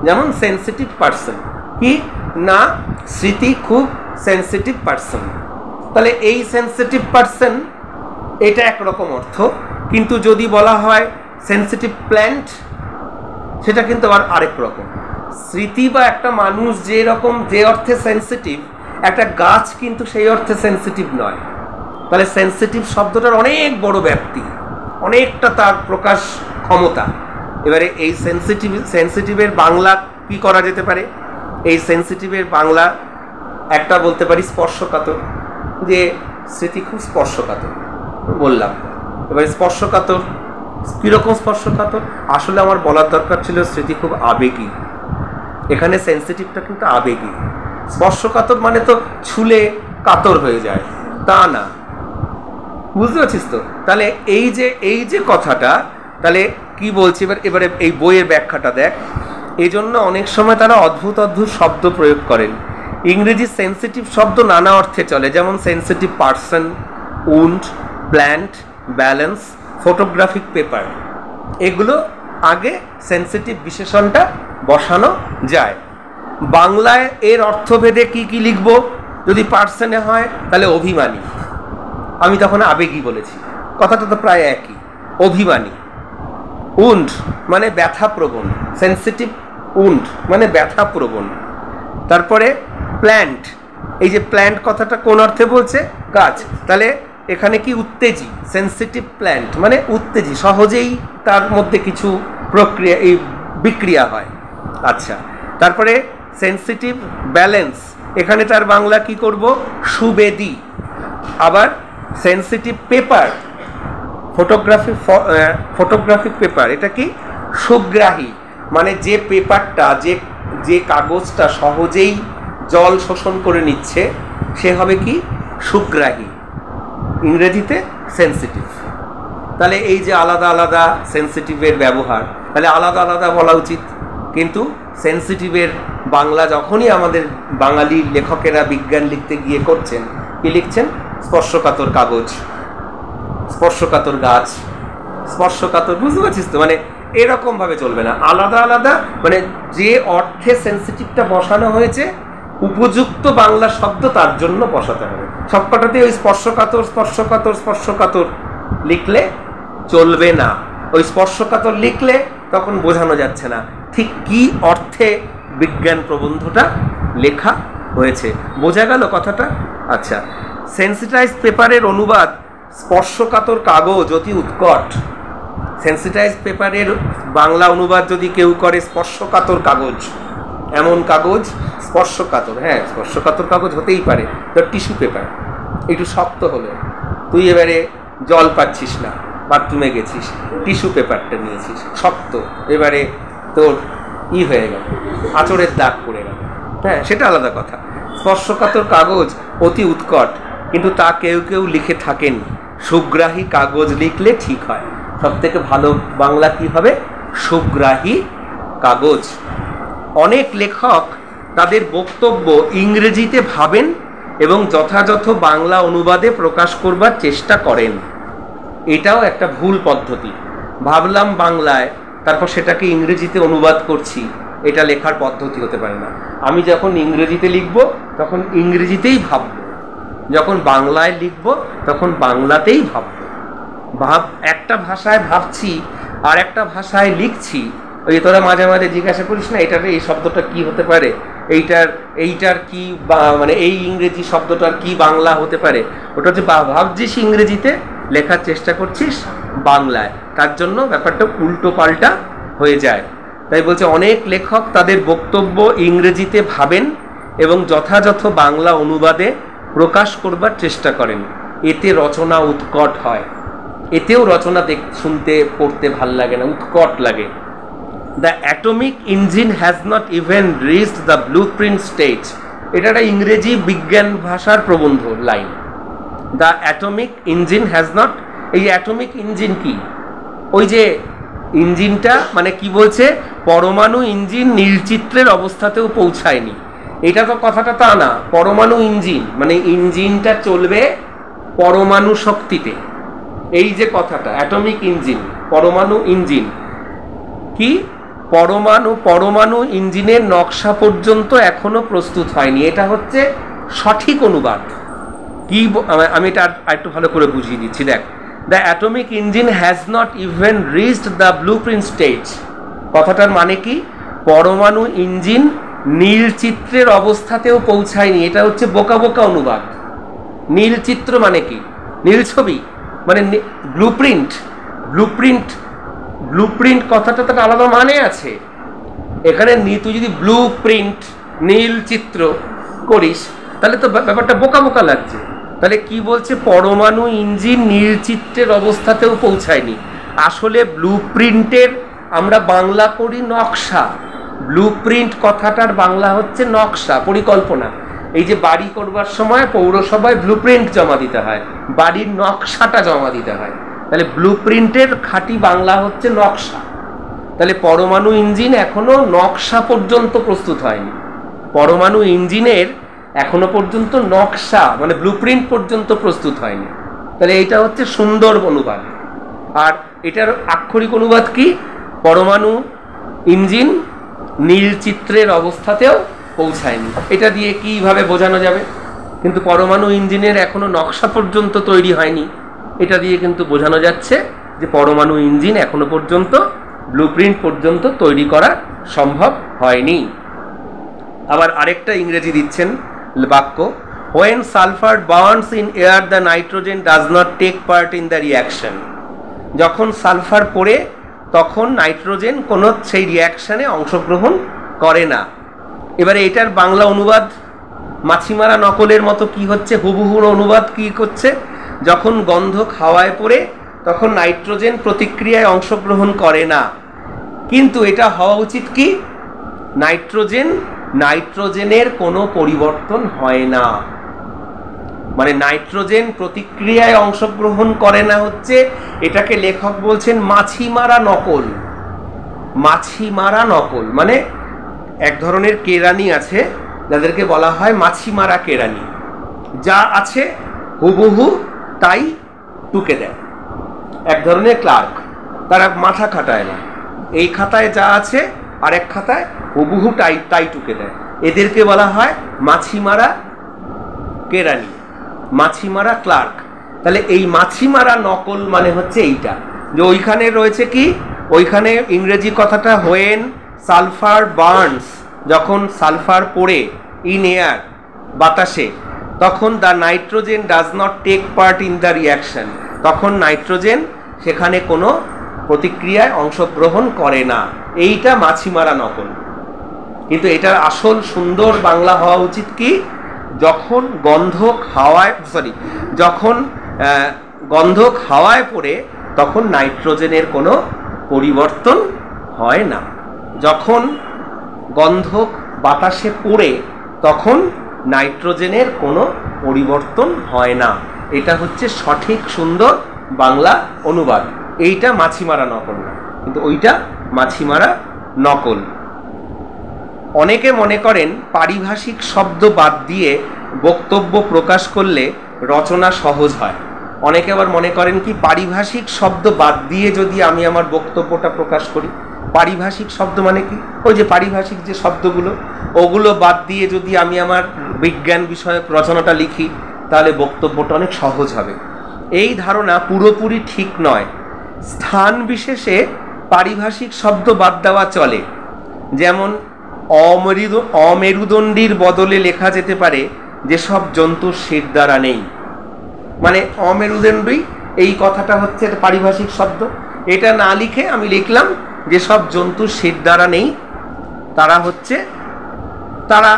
যেমন সেন্সিটিভ পার্সন কি না, স্মৃতি খুব সেন্সিটিভ পার্সন। তাহলে এই সেন্সিটিভ পার্সন, এটা একরকম অর্থ, কিন্তু যদি বলা হয় সেন্সিটিভ প্ল্যান্ট, সেটা কিন্তু আবার আরেক রকম। স্মৃতি বা একটা মানুষ যে রকম যে অর্থে সেন্সিটিভ, একটা গাছ কিন্তু সেই অর্থে সেন্সিটিভ নয়। তাহলে সেন্সিটিভ শব্দটার অনেক বড় ব্যাপ্তি, অনেকটা তার প্রকাশ ক্ষমতা। এবারে এই সেন্সিটিভের বাংলা কি করা যেতে পারে? এই সেন্সিটিভের বাংলা একটা বলতে পারি স্পর্শকাতর, যে স্মৃতি খুব স্পর্শকাতর বললাম। এবারে স্পর্শকাতর কীরকম স্পর্শকাতর? আসলে আমার বলার দরকার ছিল স্মৃতি খুব আবেগী, এখানে সেন্সিটিভটা কিন্তু আবেগী। স্পর্শকাতর মানে তো ছুলে কাতর হয়ে যায়, তা না, বুঝতে পারছিস তো? তাহলে এই যে কথাটা, তাহলে কি বলছি এবারে এই বইয়ের ব্যাখ্যাটা দেখ। এই জন্য অনেক সময় তারা অদ্ভুত অদ্ভুত শব্দ প্রয়োগ করেন। ইংরেজি সেন্সিটিভ শব্দ নানা অর্থে চলে, যেমন sensitive person, wound, plant, balance, photographic paper. এগুলো আগে সেন্সিটিভ বিশেষণটা বসানো যায়। বাংলায় এর অর্থভেদে কি কি লিখব? যদি পার্সনে হয় তাহলে অভিমানী, আমি তখন আবেগী বলেছি, কথাটা তো প্রায় একই, অভিমানী। উন্ড মানে ব্যথাপ্রবণ, সেন্সিটিভ উন্ড মানে ব্যথাপ্রবণ। তারপরে প্ল্যান্ট, এই যে প্ল্যান্ট কথাটা কোন অর্থে বলছে? গাছ। তাহলে এখানে কি উত্তেজী, সেন্সিটিভ প্ল্যান্ট মানে উত্তেজী, সহজেই তার মধ্যে কিছু প্রক্রিয়া, এই বিক্রিয়া হয়। আচ্ছা, তারপরে সেন্সিটিভ ব্যালেন্স, এখানে তার বাংলা কি করব? সুবেদী। আবার সেন্সিটিভ পেপার, ফটোগ্রাফিক পেপার, এটা কি? সুগ্রাহী, মানে যে পেপারটা, যে কাগজটা সহজেই জল শোষণ করে নিচ্ছে, সে হবে কি? সুগ্রাহী, ইংরেজিতে সেন্সিটিভ। তাহলে এই যে আলাদা আলাদা সেন্সিটিভের ব্যবহার, তাহলে আলাদা আলাদা বলা উচিত। কিন্তু সেন্সিটিভের বাংলা যখনই আমাদের বাঙালি লেখকেরা বিজ্ঞান লিখতে গিয়ে করছেন, কি লিখছেন? স্পর্শকাতর কাগজ, স্পর্শকাতর গাছ, স্পর্শকাতর, বুঝতে পারছিস তো? মানে এরকম ভাবে চলবে না, আলাদা আলাদা, মানে যে অর্থে সেন্সিটিভটা বসানো হয়েছে উপযুক্ত বাংলা শব্দ তার জন্য বসাতে হবে। সবকটাতে ওই স্পর্শকাতর স্পর্শকাতর স্পর্শকাতর লিখলে চলবে না। ওই স্পর্শকাতর লিখলে তখন বোঝানো যাচ্ছে না ঠিক কি অর্থে বিজ্ঞান প্রবন্ধটা লেখা হয়েছে। বোঝা গেল কথাটা? আচ্ছা, সেন্সিটাইজ পেপারের অনুবাদ স্পর্শকাতর কাগজ অতি উৎকট। সেন্সিটাইজ পেপারের বাংলা অনুবাদ যদি কেউ করে স্পর্শকাতর কাগজ, এমন কাগজ স্পর্শকাতর, হ্যাঁ স্পর্শকাতর কাগজ হতেই পারে। তোর টিস্যু পেপার একটু শক্ত হলো, তুই এবারে জল পাচ্ছিস না, বাথরুমে গেছিস, টিস্যু পেপারটা নিয়েছিস, শক্ত, এবারে তোর হয়ে গেল, আঁচড়ের দাগ পড়ে গেল, হ্যাঁ সেটা আলাদা কথা। স্পর্শকাতর কাগজ অতি উৎকট, কিন্তু তা কেউ কেউ লিখে থাকেন। সুগ্রাহী কাগজ লিখলে ঠিক হয়। সব থেকে ভালো বাংলা কি হবে? সুগ্রাহী কাগজ। অনেক লেখক তাদের বক্তব্য ইংরেজিতে ভাবেন এবং যথাযথ বাংলা অনুবাদে প্রকাশ করবার চেষ্টা করেন। এটাও একটা ভুল পদ্ধতি। ভাবলাম বাংলায়, তারপর সেটাকে ইংরেজিতে অনুবাদ করছি, এটা লেখার পদ্ধতি হতে পারে না। আমি যখন ইংরেজিতে লিখব তখন ইংরেজিতেই ভাবব, যখন বাংলায় লিখব তখন বাংলাতেই ভাবব। একটা ভাষায় ভাবছি আর একটা ভাষায় লিখছি। ওই তোরা মাঝে মাঝে জিজ্ঞাসা করিস না, এটার এই শব্দটা কি হতে পারে, এইটার কি মানে এই ইংরেজি শব্দটার কি বাংলা হতে পারে। ওটা হচ্ছে ভাবছিস ইংরেজিতে, লেখার চেষ্টা করছিস বাংলায়, তার জন্য ব্যাপারটা উল্টো পাল্টা হয়ে যায়। তাই বলছে অনেক লেখক তাদের বক্তব্য ইংরেজিতে ভাবেন এবং যথাযথ বাংলা অনুবাদে প্রকাশ করবার চেষ্টা করেন। এতে রচনা উৎকট হয়। এতেও রচনা শুনতে পড়তে ভাল লাগে না, উৎকট লাগে। The atomic engine has not even reached the blueprint stage. এটা একটা ইংরেজি বিজ্ঞান ভাষার প্রবন্ধ line. The atomic engine has not, এই অ্যাটমিক ইঞ্জিন কি? ওই যে ইঞ্জিনটা মানে কি বলছে, পরমাণু ইঞ্জিন নীলচিত্রের অবস্থাতেও পৌঁছায়নি। এটা তো কথাটা তা না। পরমাণু ইঞ্জিন মানে ইঞ্জিনটা চলবে পরমাণু শক্তিতে। এই যে কথাটা অ্যাটমিক ইঞ্জিন, পরমাণু ইঞ্জিন কি? পরমাণু ইঞ্জিনের নকশা পর্যন্ত এখনো প্রস্তুত হয়নি। এটা হচ্ছে সঠিক অনুবাদ। কি আমি এটা একটু ভালো করে বুঝিয়ে দিচ্ছি। দেখ, the atomic engine has not even reached the blueprint stage. কথাটার মানে কি? পরমাণু ইঞ্জিন নীলচিত্রের অবস্থাতেও পৌঁছায়নি। এটা হচ্ছে বোকা বোকা অনুবাদ। নীলচিত্র মানে কি? নীল ছবি মানে ব্লুপ্রিন্ট। ব্লুপ্রিন্ট কথাটা তো আলাদা মানে আছে। এখানে তুই যদি ব্লুপ্রিন্ট নীল চিত্র করিস তাহলে তো ব্যাপারটা বোকা বোকা লাগছে। তাহলে কি বলছে? পরমাণু ইঞ্জিন নীল চিত্রের অবস্থাতেও পৌঁছায়নি। আসলে ব্লুপ্রিন্টের আমরা বাংলা করি নকশা। ব্লুপ্রিন্ট কথাটার বাংলা হচ্ছে নকশা, পরিকল্পনা। এই যে বাড়ি করবার সময় পৌরসভায় ব্লুপ্রিন্ট জমা দিতে হয়, বাড়ির নকশাটা জমা দিতে হয়। তাহলে ব্লুপ্রিন্টের খাঁটি বাংলা হচ্ছে নকশা। তাহলে পরমাণু ইঞ্জিন এখনো নকশা পর্যন্ত প্রস্তুত হয়নি। পরমাণু ইঞ্জিনের এখনো পর্যন্ত নকশা মানে ব্লুপ্রিন্ট পর্যন্ত প্রস্তুত হয়নি। তাহলে এটা হচ্ছে সুন্দর অনুবাদ। আর এটার আক্ষরিক অনুবাদ কি? পরমাণু ইঞ্জিন নীলচিত্রের অবস্থাতেও পৌঁছায়নি। এটা দিয়ে কিভাবে বোঝানো যাবে? কিন্তু পরমাণু ইঞ্জিনের এখনো নকশা পর্যন্ত তৈরি হয়নি। এটা দিয়ে কিন্তু বোঝানো যাচ্ছে যে পরমাণু ইঞ্জিন এখনো পর্যন্ত ব্লুপ্রিন্ট পর্যন্ত তৈরি করা সম্ভব হয়নি। আবার আরেকটা ইংরেজি দিচ্ছেন বাক্য, when sulfur burns in air the nitrogen does not take part in the reaction। যখন সালফার পড়ে তখন নাইট্রোজেন কোনো সেই রিয়াকশানে অংশগ্রহণ করে না। এবারে এটার বাংলা অনুবাদ মাছিমারা নকলের মতো কি হচ্ছে? হুবহুর অনুবাদ কি করছে? যখন গন্ধক হাওয়ায় পড়ে তখন নাইট্রোজেন প্রতিক্রিয়ায় অংশগ্রহণ করে না। কিন্তু এটা হওয়া উচিত কি? নাইট্রোজেনের কোনো পরিবর্তন হয় না। মানে নাইট্রোজেন প্রতিক্রিয়ায় অংশগ্রহণ করে না হচ্ছে, এটাকে লেখক বলছেন মাছিমারা নকল। মাছিমারা নকল মানে এক ধরনের কেরানি আছে যাদেরকে বলা হয় মাছিমারা কেরানি। যা আছে হুবহু তাই টুকে দেয়। এক ধরনের ক্লার্ক, তারা মাথা খাটায় না। এই খাতায় যা আছে আর এক খাতায় হুবহু তাই টুকে দেয়। এদেরকে বলা হয় মাছিমারা কেরানি, মাছিমারা ক্লার্ক। তাহলে এই মাছিমারা নকল মানে হচ্ছে এইটা, যে ওইখানে রয়েছে কি? ওইখানে ইংরেজি কথাটা হোয়েন সালফার বার্নস, যখন সালফার পড়ে ইন এয়ার বাতাসে, তখন the nitrogen does not take part in the reaction. তখন নাইট্রোজেন সেখানে কোনো প্রতিক্রিয়ায় অংশগ্রহণ করে না। এইটা মাছিমারা নকল। কিন্তু এটার আসল সুন্দর বাংলা হওয়া উচিত কি? যখন গন্ধক হাওয়ায় পড়ে তখন নাইট্রোজেনের কোনো পরিবর্তন হয় না। যখন গন্ধক বাতাসে পড়ে তখন নাইট্রোজেনের কোনো পরিবর্তন হয় না। এটা হচ্ছে সঠিক সুন্দর বাংলা অনুবাদ। এইটা মাছিমারা নকল না, কিন্তু ওইটা মাছিমারা নকল। অনেকে মনে করেন পারিভাষিক শব্দ বাদ দিয়ে বক্তব্য প্রকাশ করলে রচনা সহজ হয়। অনেকে আবার মনে করেন কি পারিভাষিক শব্দ বাদ দিয়ে যদি আমি আমার বক্তব্যটা প্রকাশ করি, পারিভাষিক শব্দ মানে কি, ওই যে পারিভাষিক যে শব্দগুলো, ওগুলো বাদ দিয়ে যদি আমি আমার বিজ্ঞান বিষয়ক রচনাটা লিখি তাহলে বক্তব্যটা অনেক সহজ হবে। এই ধারণা পুরোপুরি ঠিক নয়। স্থান বিশেষে পারিভাষিক শব্দ বাদ দেওয়া চলে। যেমন অমেরুদণ্ডীর বদলে লেখা যেতে পারে যেসব জন্তুর শির দ্বারা নেই। মানে অমেরুদণ্ডী এই কথাটা হচ্ছে একটা পারিভাষিক শব্দ, এটা না লিখে আমি লিখলাম যেসব জন্তুর শির দ্বারা নেই তারা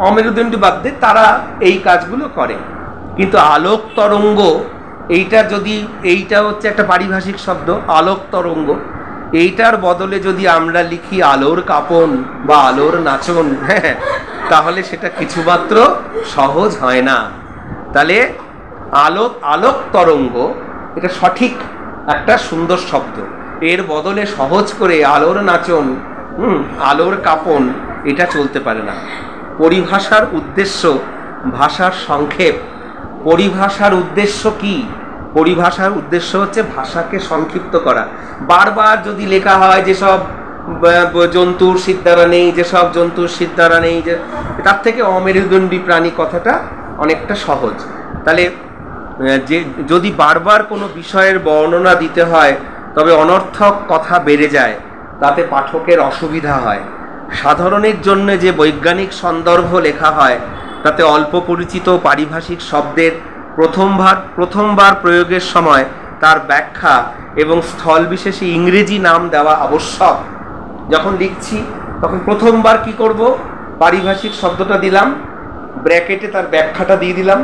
অমেরুদণ্ডী বাদ দিয়ে তারা এই কাজগুলো করে। কিন্তু আলোক তরঙ্গ এইটা হচ্ছে একটা পারিভাষিক শব্দ, আলোক তরঙ্গ, এইটার বদলে যদি আমরা লিখি আলোর কাঁপন বা আলোর নাচন, হ্যাঁ, তাহলে সেটা কিছুমাত্র সহজ হয় না। তাহলে আলোক তরঙ্গ এটা সঠিক একটা সুন্দর শব্দ, এর বদলে সহজ করে আলোর নাচন, আলোর কাঁপন, এটা চলতে পারে না। পরিভাষার উদ্দেশ্য ভাষার সংক্ষেপ। পরিভাষার উদ্দেশ্য কি? পরিভাষার উদ্দেশ্য হচ্ছে ভাষাকে সংক্ষিপ্ত করা। বারবার যদি লেখা হয় যেসব জন্তুর শির দ্বারা নেই, যেসব জন্তুর শির দ্বারা নেই, যে তার থেকে অমেরুদণ্ডী প্রাণী কথাটা অনেকটা সহজ। তাহলে যে যদি বারবার কোনো বিষয়ের বর্ণনা দিতে হয় তবে অনর্থক কথা বেড়ে যায়, তাতে পাঠকের অসুবিধা হয়। সাধারণের জন্য যে বৈজ্ঞানিক সন্দর্ভ লেখা হয় তাতে অল্প পরিচিত পারিভাষিক শব্দের প্রথমবার প্রয়োগের সময় তার ব্যাখ্যা এবং স্থল বিশেষে ইংরেজি নাম দেওয়া আবশ্যক। যখন লিখছি তখন প্রথমবার কি করব, পারিভাষিক শব্দটা দিলাম, ব্র্যাকেটে তার ব্যাখ্যাটা দিয়ে দিলাম,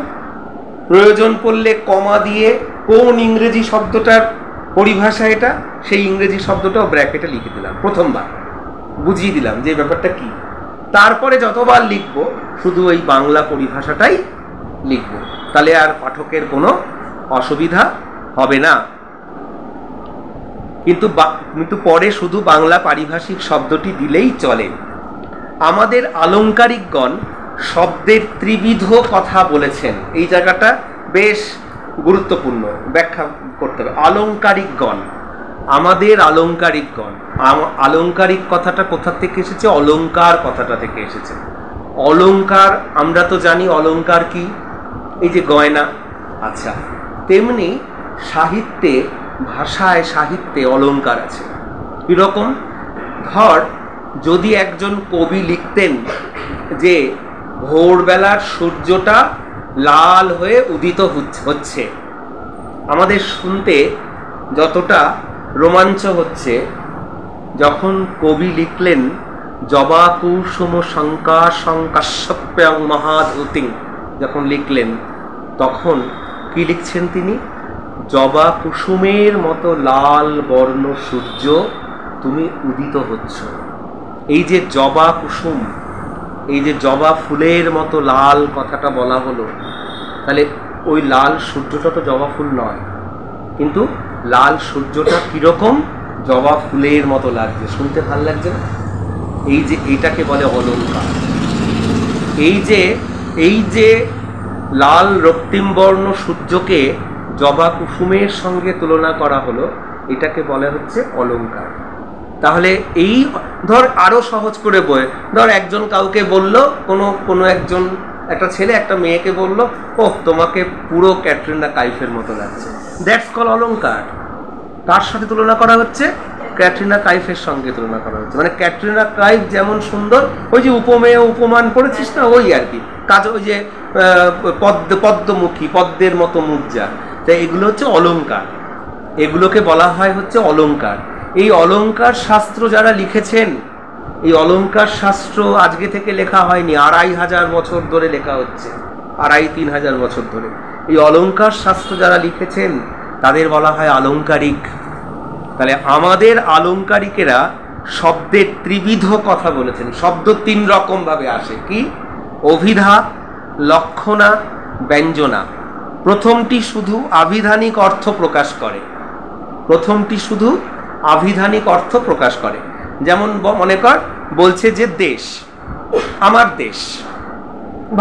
প্রয়োজন পড়লে কমা দিয়ে কোন ইংরেজি শব্দটার পরিভাষা এটা, সেই ইংরেজি শব্দটাও ব্র্যাকেটে লিখে দিলাম, প্রথমবার বুঝিয়ে দিলাম যে ব্যাপারটা কি। তারপরে যতবার লিখব শুধু ওই বাংলা পরিভাষাটাই লিখব, তাহলে আর পাঠকের কোনো অসুবিধা হবে না। কিন্তু পরে শুধু বাংলা পারিভাষিক শব্দটি দিলেই চলে। আমাদের আলংকারিকগণ শব্দের ত্রিবিধ কথা বলেছেন। এই জায়গাটা বেশ গুরুত্বপূর্ণ, ব্যাখ্যা করতে হবে। আলংকারিকগণ, আমাদের আলংকারিকগণ, আলংকারিক কথাটা কোথা থেকে এসেছে? অলংকার কথাটা থেকে এসেছে। অলংকার আমরা তো জানি অলংকার কি, এই যে গয়না। আচ্ছা, তেমনি সাহিত্যে, ভাষায়, সাহিত্যে অলংকার আছে। কিরকম? ধর, যদি একজন কবি লিখতেন যে ভোরবেলার সূর্যটা লাল হয়ে উদিত হচ্ছে, আমাদের শুনতে যতটা রোমাঞ্চ হচ্ছে, যখন কবি লিখলেন জবা কুসুম শঙ্কাশ্যপ্যং মহাধূতিং, যখন লিখলেন তখন কি লিখছেন তিনি? জবা কুসুমের মতো লাল বর্ণ সূর্য তুমি উদিত হচ্ছ। এই যে জবা কুসুম, এই যে জবা ফুলের মতো লাল কথাটা বলা হলো, তাহলে ওই লাল সূর্যটা তো জবা ফুল নয়, কিন্তু লাল সূর্যটা কিরকম? জবা ফুলের মতো লাগছে, শুনতে ভালো লাগছে না? এই যে এটাকে বলে অলংকার। এই যে লাল রক্তিম বর্ণ সূর্যকে জবা কুসুমের সঙ্গে তুলনা করা হলো, এটাকে বলা হচ্ছে অলংকার। তাহলে এই ধর আরো সহজ করে বই, ধর একজন কাউকে বলল, কোনো একজন, একটা ছেলে একটা মেয়েকে বলল, ও তোমাকে পুরো ক্যাটরিনা কাইফের মতো লাগছে, দ্যাটস কল অলংকার। তার সাথে তুলনা করা হচ্ছে, ক্যাটরিনা কাইফের সঙ্গে তুলনা করা হচ্ছে। মানে ক্যাটরিনা কাইফ যেমন সুন্দর, ওই যে উপমেয় উপমান পড়েছিস না, ওই আর কি কাজ, ওই যে পদ্মমুখী, পদ্মের মতো মুখ যা, তাই এগুলো হচ্ছে অলংকার। এগুলোকে বলা হয় হচ্ছে অলংকার। এই অলংকার শাস্ত্র যারা লিখেছেন, এই অলংকার শাস্ত্র আজকে থেকে লেখা হয়নি, 2500 বছর ধরে লেখা হচ্ছে, 2500-3000 বছর ধরে। এই অলংকার শাস্ত্র যারা লিখেছেন তাদের বলা হয় আলংকারিক। তাহলে আমাদের আলংকারিকেরা শব্দের ত্রিবিধ কথা বলেছেন। শব্দ তিন রকম ভাবে আসে, কি? অভিধা, লক্ষণা, ব্যঞ্জনা। প্রথমটি শুধু আভিধানিক অর্থ প্রকাশ করে, প্রথমটি শুধু আভিধানিক অর্থ প্রকাশ করে। যেমন মনে কর বলছে যে দেশ, আমার দেশ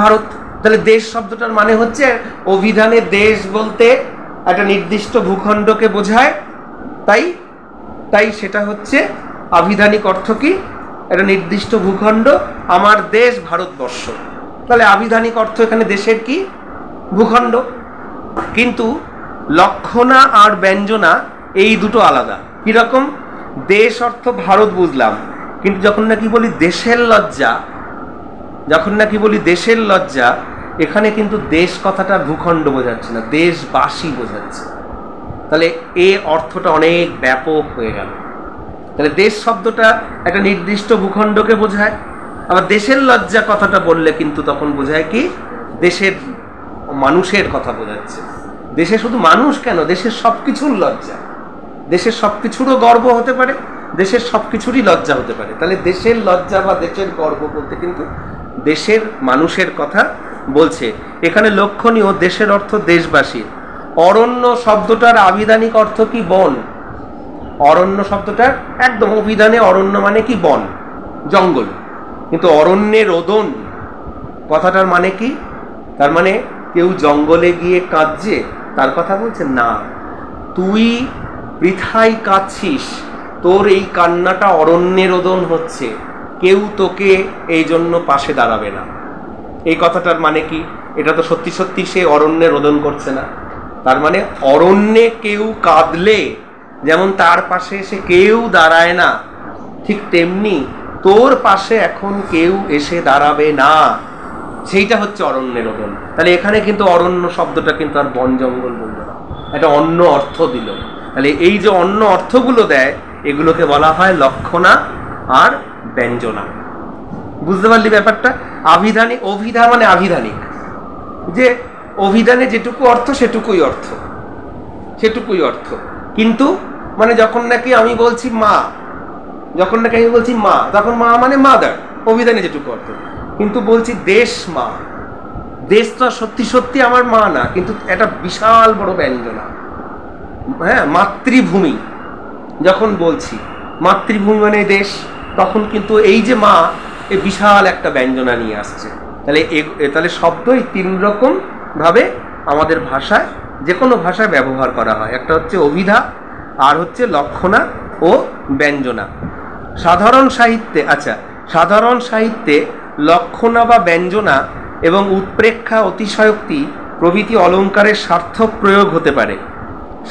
ভারত, তাহলে দেশ শব্দটার মানে হচ্ছে অভিধানে দেশ বলতে একটা নির্দিষ্ট ভূখণ্ডকে বোঝায়, তাই তাই সেটা হচ্ছে আভিধানিক অর্থ কি? একটা নির্দিষ্ট ভূখণ্ড, আমার দেশ ভারতবর্ষ। তাহলে আভিধানিক অর্থ এখানে দেশের কি? ভূখণ্ড। কিন্তু লক্ষণা আর ব্যঞ্জনা এই দুটো আলাদা। কিরকম? দেশ অর্থ ভারত বুঝলাম, কিন্তু যখন নাকি বলি দেশের লজ্জা, যখন নাকি বলি দেশের লজ্জা, এখানে কিন্তু দেশ কথাটা ভূখণ্ড বোঝাচ্ছে না, দেশবাসী বোঝাচ্ছে। তাহলে এ অর্থটা অনেক ব্যাপক হয়ে গেল। তাহলে দেশ শব্দটা একটা নির্দিষ্ট ভূখণ্ডকে বোঝায়, আবার দেশের লজ্জা কথাটা বললে কিন্তু তখন বোঝায় কি? দেশের মানুষের কথা বোঝাচ্ছে। দেশে শুধু মানুষ কেন, দেশের সব কিছুর লজ্জা, দেশের সব কিছুরও গর্ব হতে পারে, দেশের সব কিছুরই লজ্জা হতে পারে। তাহলে দেশের লজ্জা বা দেশের গর্ব বলতে কিন্তু দেশের মানুষের কথা বলছে। এখানে লক্ষণীয়, দেশের অর্থ দেশবাসী। অরণ্য শব্দটার আভিধানিক অর্থ কি? বন। অরণ্য শব্দটার একদম অভিধানে অরণ্য মানে কি? বন, জঙ্গল। কিন্তু অরণ্যে রোদন কথাটার মানে কি? তার মানে কেউ জঙ্গলে গিয়ে কাঁদছে তার কথা বলছে না, তুই বৃথাই কাঁদছিস, তোর এই কান্নাটা অরণ্যে রোদন হচ্ছে, কেউ তোকে এই জন্য পাশে দাঁড়াবে না। এই কথাটার মানে কি? এটা তো সত্যি সত্যি সে অরণ্যে রোদন করছে না। তার মানে অরণ্যে কেউ কাঁদলে যেমন তার পাশে এসে কেউ দাঁড়ায় না, ঠিক তেমনি তোর পাশে এখন কেউ এসে দাঁড়াবে না, সেইটা হচ্ছে অরণ্যে রোদন। তাহলে এখানে কিন্তু অরণ্য শব্দটা কিন্তু আর বন জঙ্গল বলল না, একটা অন্য অর্থ দিল। তাহলে এই যে অন্য অর্থগুলো দেয় এগুলোকে বলা হয় লক্ষণা আর ব্যঞ্জনা। বুঝতে পারলি ব্যাপারটা? আভিধানিক, অভিধা মানে আভিধানিক, যে অভিধানে যেটুকু অর্থ সেটুকুই অর্থ, সেটুকুই অর্থ। কিন্তু মানে যখন নাকি আমি বলছি মা, যখন নাকি আমি বলছি মা, তখন মা মানে মাদার, অভিধানে যেটুকু অর্থ। কিন্তু বলছি দেশ মা, দেশ তো সত্যি সত্যি আমার মা না, কিন্তু একটা বিশাল বড় ব্যঞ্জনা। হ্যাঁ, মাতৃভূমি যখন বলছি, মাতৃভূমি মানে দেশ, তখন কিন্তু এই যে মা, এ বিশাল একটা ব্যঞ্জনা নিয়ে আসছে। তাহলে তাহলে শব্দই তিন রকম ভাবে আমাদের ভাষায়, যে কোনো ভাষায় ব্যবহার করা হয়। একটা হচ্ছে অভিধা, আর হচ্ছে লক্ষণা ও ব্যঞ্জনা। সাধারণ সাহিত্যে, আচ্ছা, সাধারণ সাহিত্যে লক্ষণা বা ব্যঞ্জনা এবং উৎপ্রেক্ষা, অতিশয়োক্তি প্রভৃতি অলঙ্কারের সার্থক প্রয়োগ হতে পারে।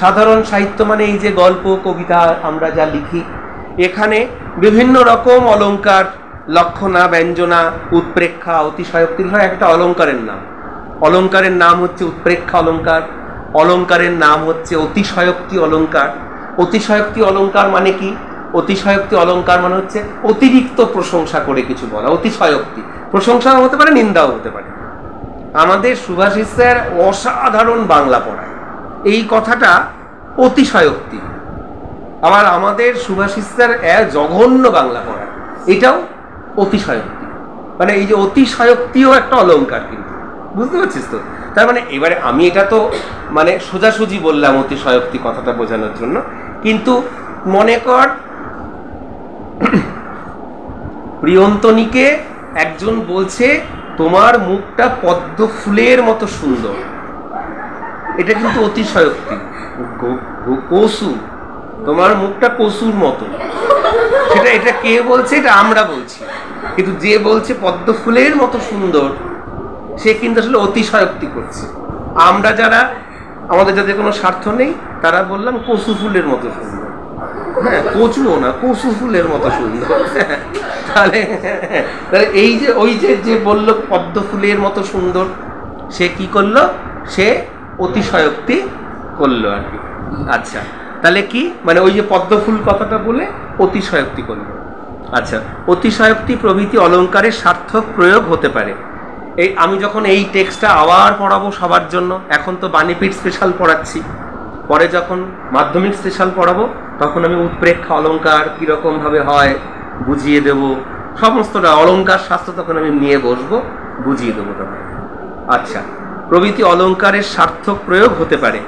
সাধারণ সাহিত্য মানে এই যে গল্প, কবিতা আমরা যা লিখি, এখানে বিভিন্ন রকম অলঙ্কার, লক্ষণা, ব্যঞ্জনা, উৎপ্রেক্ষা, অতিশয়োক্তি হয় একটা অলঙ্কারের নাম। অলঙ্কারের নাম হচ্ছে উৎপ্রেক্ষা অলঙ্কার, অলঙ্কারের নাম হচ্ছে অতিশয়োক্তি অলঙ্কার। অতিশয়োক্তি অলঙ্কার মানে কি? অতিশয়োক্তি অলঙ্কার মানে হচ্ছে অতিরিক্ত প্রশংসা করে কিছু বলা। অতিশয়োক্তি প্রশংসাও হতে পারে, নিন্দাও হতে পারে। আমাদের সুভাষিস স্যার অসাধারণ বাংলা পড়ায়, এই কথাটা অতিশয়োক্তি। আবার আমাদের সুভাষিস স্যার জঘন্য বাংলা পড়ায়, এটাও অতিশয়োক্তি। মানে এই যে অতিশয়োক্তিও একটা অলঙ্কার, কিন্তু বুঝতে পারছিস তো? তার মানে এবারে আমি এটা তো মানে সোজাসুজি বললাম অতিশয়োক্তি কথাটা বোঝানোর জন্য, কিন্তু মনে কর প্রিয়ন্তনীকে একজন বলছে তোমার মুখটা পদ্ম ফুলের মতো সুন্দর, এটা কিন্তু অতিশয়োক্তি। কসু, তোমার মুখটা কসুর মতো, সেটা এটা কে বলছে? এটা আমরা বলছি। কিন্তু যে বলছে পদ্ম ফুলের মতো সুন্দর, সে কিন্তু আসলে অতিশয়োক্তি করছে। আমরা যারা, আমাদের যাদের কোনো স্বার্থ নেই, তারা বললাম কচু ফুলের মতো সুন্দর। হ্যাঁ, কচুও না, কচু ফুলের মতো সুন্দর। তাহলে এই যে ওই যে বললো পদ্ম ফুলের মতো সুন্দর, সে কি করলো? সে অতিশয়োক্তি করলো আর কি। আচ্ছা, তাহলে কি মানে ওই যে পদ্ম ফুল কথাটা বলে অতিশয়োক্তি করলো। আচ্ছা, অতিশয়োক্তি প্রভৃতি অলঙ্কারের সার্থক প্রয়োগ হতে পারে। এই আমি যখন এই টেক্সটটা আবার পড়াবো সবার জন্য, এখন তো বাণীপীঠ স্পেশাল পড়াচ্ছি, পরে যখন মাধ্যমিক স্পেশাল পড়াবো তখন আমি উৎপ্রেক্ষা অলঙ্কার কীরকমভাবে হয় বুঝিয়ে দেব, সমস্তটা অলঙ্কার শাস্ত্র তখন আমি নিয়ে বসবো, বুঝিয়ে দেবো তখন। আচ্ছা, প্রভৃতি অলঙ্কারের সার্থক প্রয়োগ হতে পারে,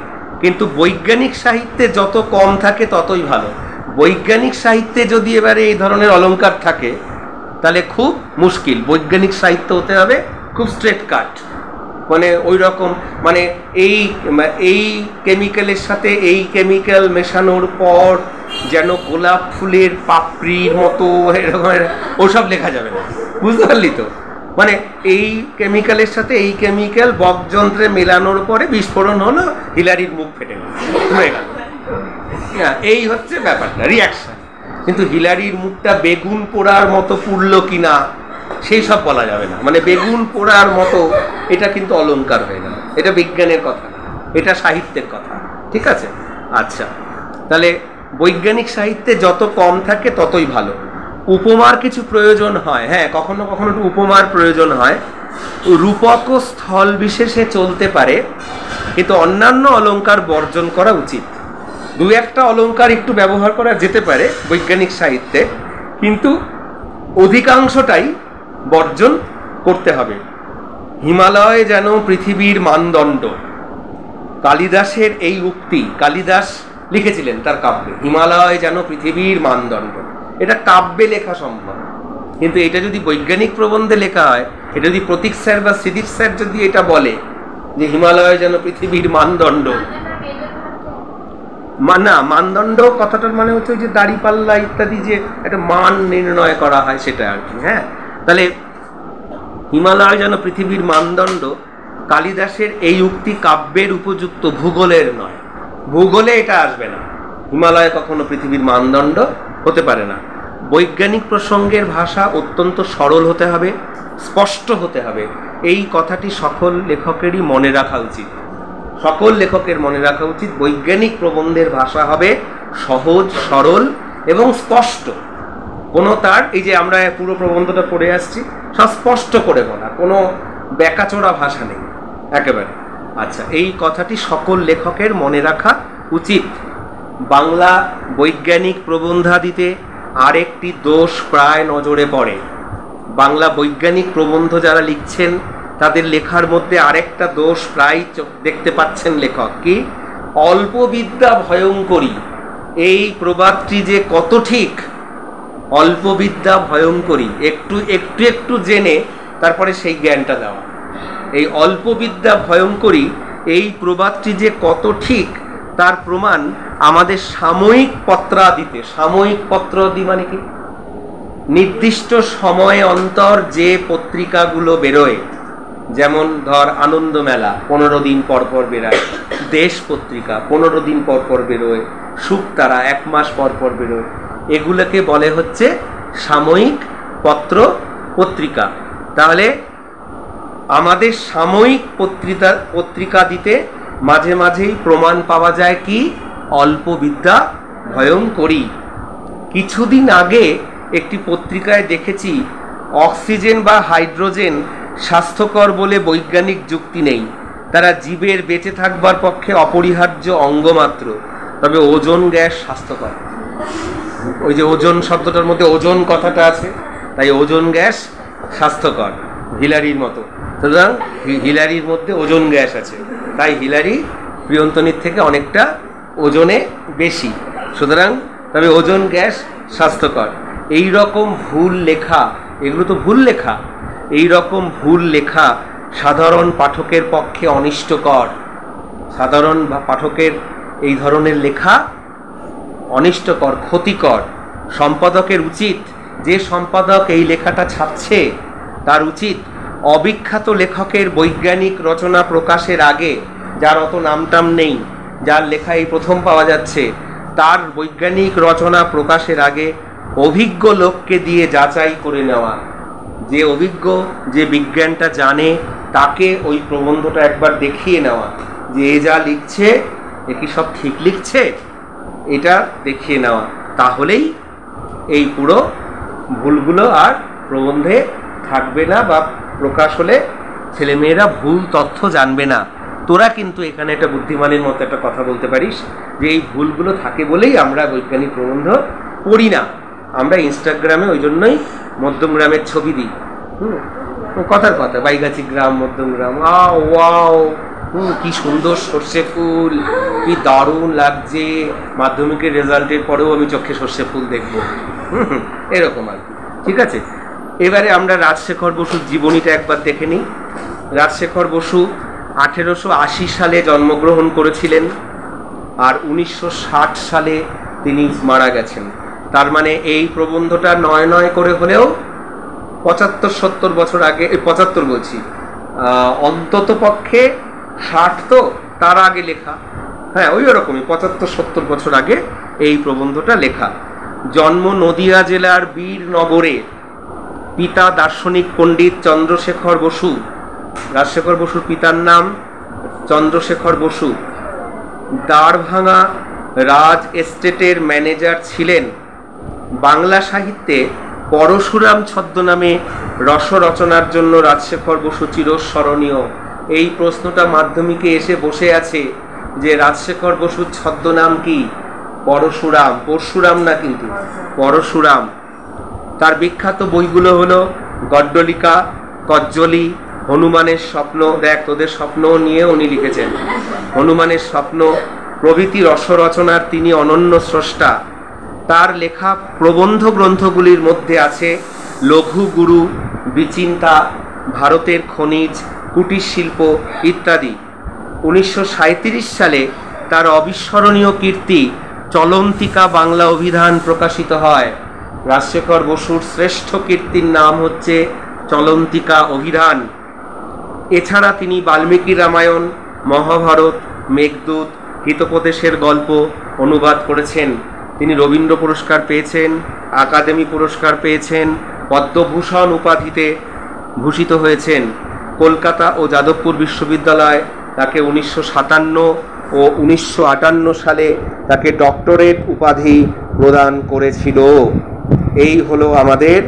কিন্তু বৈজ্ঞানিক সাহিত্যে যত কম থাকে ততই ভালো। বৈজ্ঞানিক সাহিত্যে যদি এবারে এই ধরনের অলঙ্কার থাকে তাহলে খুব মুশকিল। বৈজ্ঞানিক সাহিত্য হতে হবে খুব স্ট্রেট কাট, মানে ওই রকম, মানে এই কেমিক্যালের সাথে এই কেমিক্যাল মেশানোর পর যেন গোলাপ ফুলের পাপড়ির মতো এরকম ওসব লেখা যাবে না, বুঝতে পারলি তো? মানে এই কেমিক্যালের সাথে এই কেমিক্যাল বকযন্ত্রে মেলানোর পরে বিস্ফোরণ হলো, হিলারির মুখ ফেটে গেল, এই হচ্ছে ব্যাপারটা, রিয়াকশন। কিন্তু হিলারির মুখটা বেগুন পোড়ার মতো পুড়লো কিনা সেই সব বলা যাবে না, মানে বেগুন পোড়ার মতো, এটা কিন্তু অলঙ্কার হয়ে গেল, এটা বিজ্ঞানের কথা, এটা সাহিত্যের কথা, ঠিক আছে? আচ্ছা, তাহলে বৈজ্ঞানিক সাহিত্যে যত কম থাকে ততই ভালো। উপমার কিছু প্রয়োজন হয়, হ্যাঁ, কখনো কখনো একটু উপমার প্রয়োজন হয়, রূপক ও স্থল বিশেষে চলতে পারে, কিন্তু অন্যান্য অলঙ্কার বর্জন করা উচিত। দু একটা অলঙ্কার একটু ব্যবহার করা যেতে পারে বৈজ্ঞানিক সাহিত্যে, কিন্তু অধিকাংশটাই বর্জন করতে হবে। হিমালয় যেন পৃথিবীর মানদণ্ড, কালিদাসের এই উক্তি, কালিদাস লিখেছিলেন তার কাব্যে, হিমালয় যেন পৃথিবীর মানদণ্ড। এটা কাব্যে লেখা সম্ভব, কিন্তু এটা যদি বৈজ্ঞানিক প্রবন্ধে লেখা হয়, এটা যদি প্রতীক স্যার বা সিদীপ স্যার যদি এটা বলে যে হিমালয় যেন পৃথিবীর মানদণ্ড, না, মানদণ্ড কথাটার মানে হচ্ছে যে দাড়িপাল্লা ইত্যাদি যে একটা মান নির্ণয় করা হয় সেটা আর কি। হ্যাঁ, তাহলে হিমালয় যেন পৃথিবীর মানদণ্ড, কালিদাসের এই উক্তি কাব্যের উপযুক্ত, ভূগোলের নয়। ভূগোলে এটা আসবে না, হিমালয় কখনো পৃথিবীর মানদণ্ড হতে পারে না। বৈজ্ঞানিক প্রসঙ্গের ভাষা অত্যন্ত সরল হতে হবে, স্পষ্ট হতে হবে, এই কথাটি সকল লেখকেরই মনে রাখা উচিত। সকল লেখকের মনে রাখা উচিত বৈজ্ঞানিক প্রবন্ধের ভাষা হবে সহজ, সরল এবং স্পষ্ট। কোনো তার এই যে আমরা পুরো প্রবন্ধটা পড়ে আসছি সব স্পষ্ট করে বলা, কোনো ব্যাকাচোরা ভাষা নেই একেবারে। আচ্ছা, এই কথাটি সকল লেখকের মনে রাখা উচিত। বাংলা বৈজ্ঞানিক প্রবন্ধাদিতে আরেকটি দোষ প্রায় নজরে পড়ে। বাংলা বৈজ্ঞানিক প্রবন্ধ যারা লিখছেন তাদের লেখার মধ্যে আরেকটা দোষ প্রায় দেখতে পাচ্ছেন লেখক, কি? অল্প বিদ্যা ভয়ঙ্করী। এই প্রবাদটি যে কত ঠিক, অল্প বিদ্যা ভয়ঙ্করী, একটু একটু একটু জেনে তারপরে সেই জ্ঞানটা দেওয়া। এই অল্প বিদ্যা ভয়ঙ্করী এই প্রবাদটি যে কত ঠিক তার প্রমাণ আমাদের সাময়িক পত্রাদিতে। সাময়িক পত্রাদি মানে কি? নির্দিষ্ট সময় অন্তর যে পত্রিকাগুলো বেরোয়, যেমন ধর আনন্দ মেলা 15 দিন পর পর বেরোয়, দেশ পত্রিকা 15 দিন পর পর বেরোয়, শুকতারা 1 মাস পর পর বেরোয়, এগুলোকে বলে হচ্ছে সাময়িক পত্রিকা। তাহলে আমাদের সাময়িক পত্রিকা দিতে মাঝে মাঝেই প্রমাণ পাওয়া যায় কি? অল্প বিদ্যা ভয়ঙ্করী। কিছুদিন আগে একটি পত্রিকায় দেখেছি অক্সিজেন বা হাইড্রোজেন স্বাস্থ্যকর বলে বৈজ্ঞানিক যুক্তি নেই, তারা জীবের বেঁচে থাকবার পক্ষে অপরিহার্য অঙ্গ মাত্র, তবে ওজোন গ্যাস স্বাস্থ্যকর। ওই যে ওজোন শব্দটার মধ্যে ওজোন কথাটা আছে, তাই ওজোন গ্যাস স্বাস্থ্যকর, হিলারির মতো। সুতরাং হিলারির মধ্যে ওজোন গ্যাস আছে, তাই হিলারি প্রিয়ন্তনীর থেকে অনেকটা ওজনে বেশি, সুতরাং তবে ওজোন গ্যাস স্বাস্থ্যকর। এই রকম ভুল লেখা, এগুলো তো ভুল লেখা, এই রকম ভুল লেখা সাধারণ পাঠকের পক্ষে অনিষ্টকর। সাধারণ পাঠকের এই ধরনের লেখা অনিষ্টকর, ক্ষতিকর। সম্পাদকের উচিত, যে সম্পাদক এই লেখাটা ছাপছে তার উচিত অবিখ্যাত লেখকের বৈজ্ঞানিক রচনা প্রকাশের আগে, যার অত নামটাম নেই, যার লেখা এই প্রথম পাওয়া যাচ্ছে, তার বৈজ্ঞানিক রচনা প্রকাশের আগে অভিজ্ঞ লোককে দিয়ে যাচাই করে নেওয়া। যে অভিজ্ঞ, যে বিজ্ঞানটা জানে, তাকে ওই প্রবন্ধটা একবার দেখিয়ে নেওয়া যে এ যা লিখছে এ কি সব ঠিক লিখছে, এটা দেখিয়ে নেওয়া। তাহলেই এই পুরো ভুলগুলো আর প্রবন্ধে থাকবে না, বা প্রকাশ হলে ছেলেমেয়েরা ভুল তথ্য জানবে না। তোরা কিন্তু এখানে একটা বুদ্ধিমানের মতো একটা কথা বলতে পারিস যে এই ভুলগুলো থাকে বলেই আমরা বৈজ্ঞানিক প্রবন্ধ পড়ি না, আমরা ইনস্টাগ্রামে ওই জন্যই মধ্যমগ্রামের ছবি দিই। কথার কথা, বাইগাছি গ্রাম, মধ্যমগ্রাম, ওয়াও, কি সুন্দর সর্ষে ফুল, কি দারুণ লাগছে, মাধ্যমিকের রেজাল্টের পরেও আমি চোখে সর্ষে ফুল দেখবো, এরকম আর কি। ঠিক আছে, এবারে আমরা রাজশেখর বসুর জীবনীটা একবার দেখে নিই। রাজশেখর বসু 1880 সালে জন্মগ্রহণ করেছিলেন আর 1960 সালে তিনি মারা গেছেন। তার মানে এই প্রবন্ধটা নয় করে হলেও 75-70 বছর আগে, 75 বলছি, অন্তত পক্ষে 60 তো তার আগে লেখা। হ্যাঁ, ওই রকমই 75-70 বছর আগে এই প্রবন্ধটা লেখা। জন্ম নদিয়া জেলার বীরনগরে, পিতা দার্শনিক পণ্ডিত চন্দ্রশেখর বসু। রাজশেখর বসুর পিতার নাম চন্দ্রশেখর বসু। দাঁড়ভাঙা রাজ এস্টেটের ম্যানেজার ছিলেন। বাংলা সাহিত্যে পরশুরাম ছদ্মনামে রস রচনার জন্য রাজশেখর বসু চিরস্মরণীয়। এই প্রশ্নটা মাধ্যমিকে এসে বসে আছে যে রাজশেখর বসুর ছদ্মনাম কি? পরশুরাম, পরশুরাম না কিন্তু, পরশুরাম। তার বিখ্যাত বইগুলো হলো গড্ডলিকা, কজ্জলি, হনুমানের স্বপ্ন, দেখ তোদের স্বপ্ন নিয়ে উনি লিখেছেন, হনুমানের স্বপ্ন প্রভৃতি রসরচনার তিনি অনন্য স্রষ্টা। তার লেখা প্রবন্ধ গ্রন্থগুলির মধ্যে আছে লঘু গুরু, বিচিন্তা, ভারতের খনিজ, কুটির শিল্প ইত্যাদি। 1937 সালে তার অবিস্মরণীয় কীর্তি চলন্তিকা বাংলা অভিধান প্রকাশিত হয়। রাজশেখর বসুর শ্রেষ্ঠ কীর্তির নাম হচ্ছে চলন্তিকা অভিধান। এছাড়া তিনি বাল্মীকি রামায়ণ, মহাভারত, মেঘদূত, হিতোপদেশের গল্প অনুবাদ করেছেন। তিনি রবীন্দ্র পুরস্কার পেয়েছেন, আকাদেমি পুরস্কার পেয়েছেন, পদ্মভূষণ উপাধিতে ভূষিত হয়েছেন। কলকাতা ও যাদবপুর বিশ্ববিদ্যালয় তাকে 1957 ও 1958 সালে তাকে ডক্টরেট উপাধি প্রদান করেছিল। এই হলো আমাদের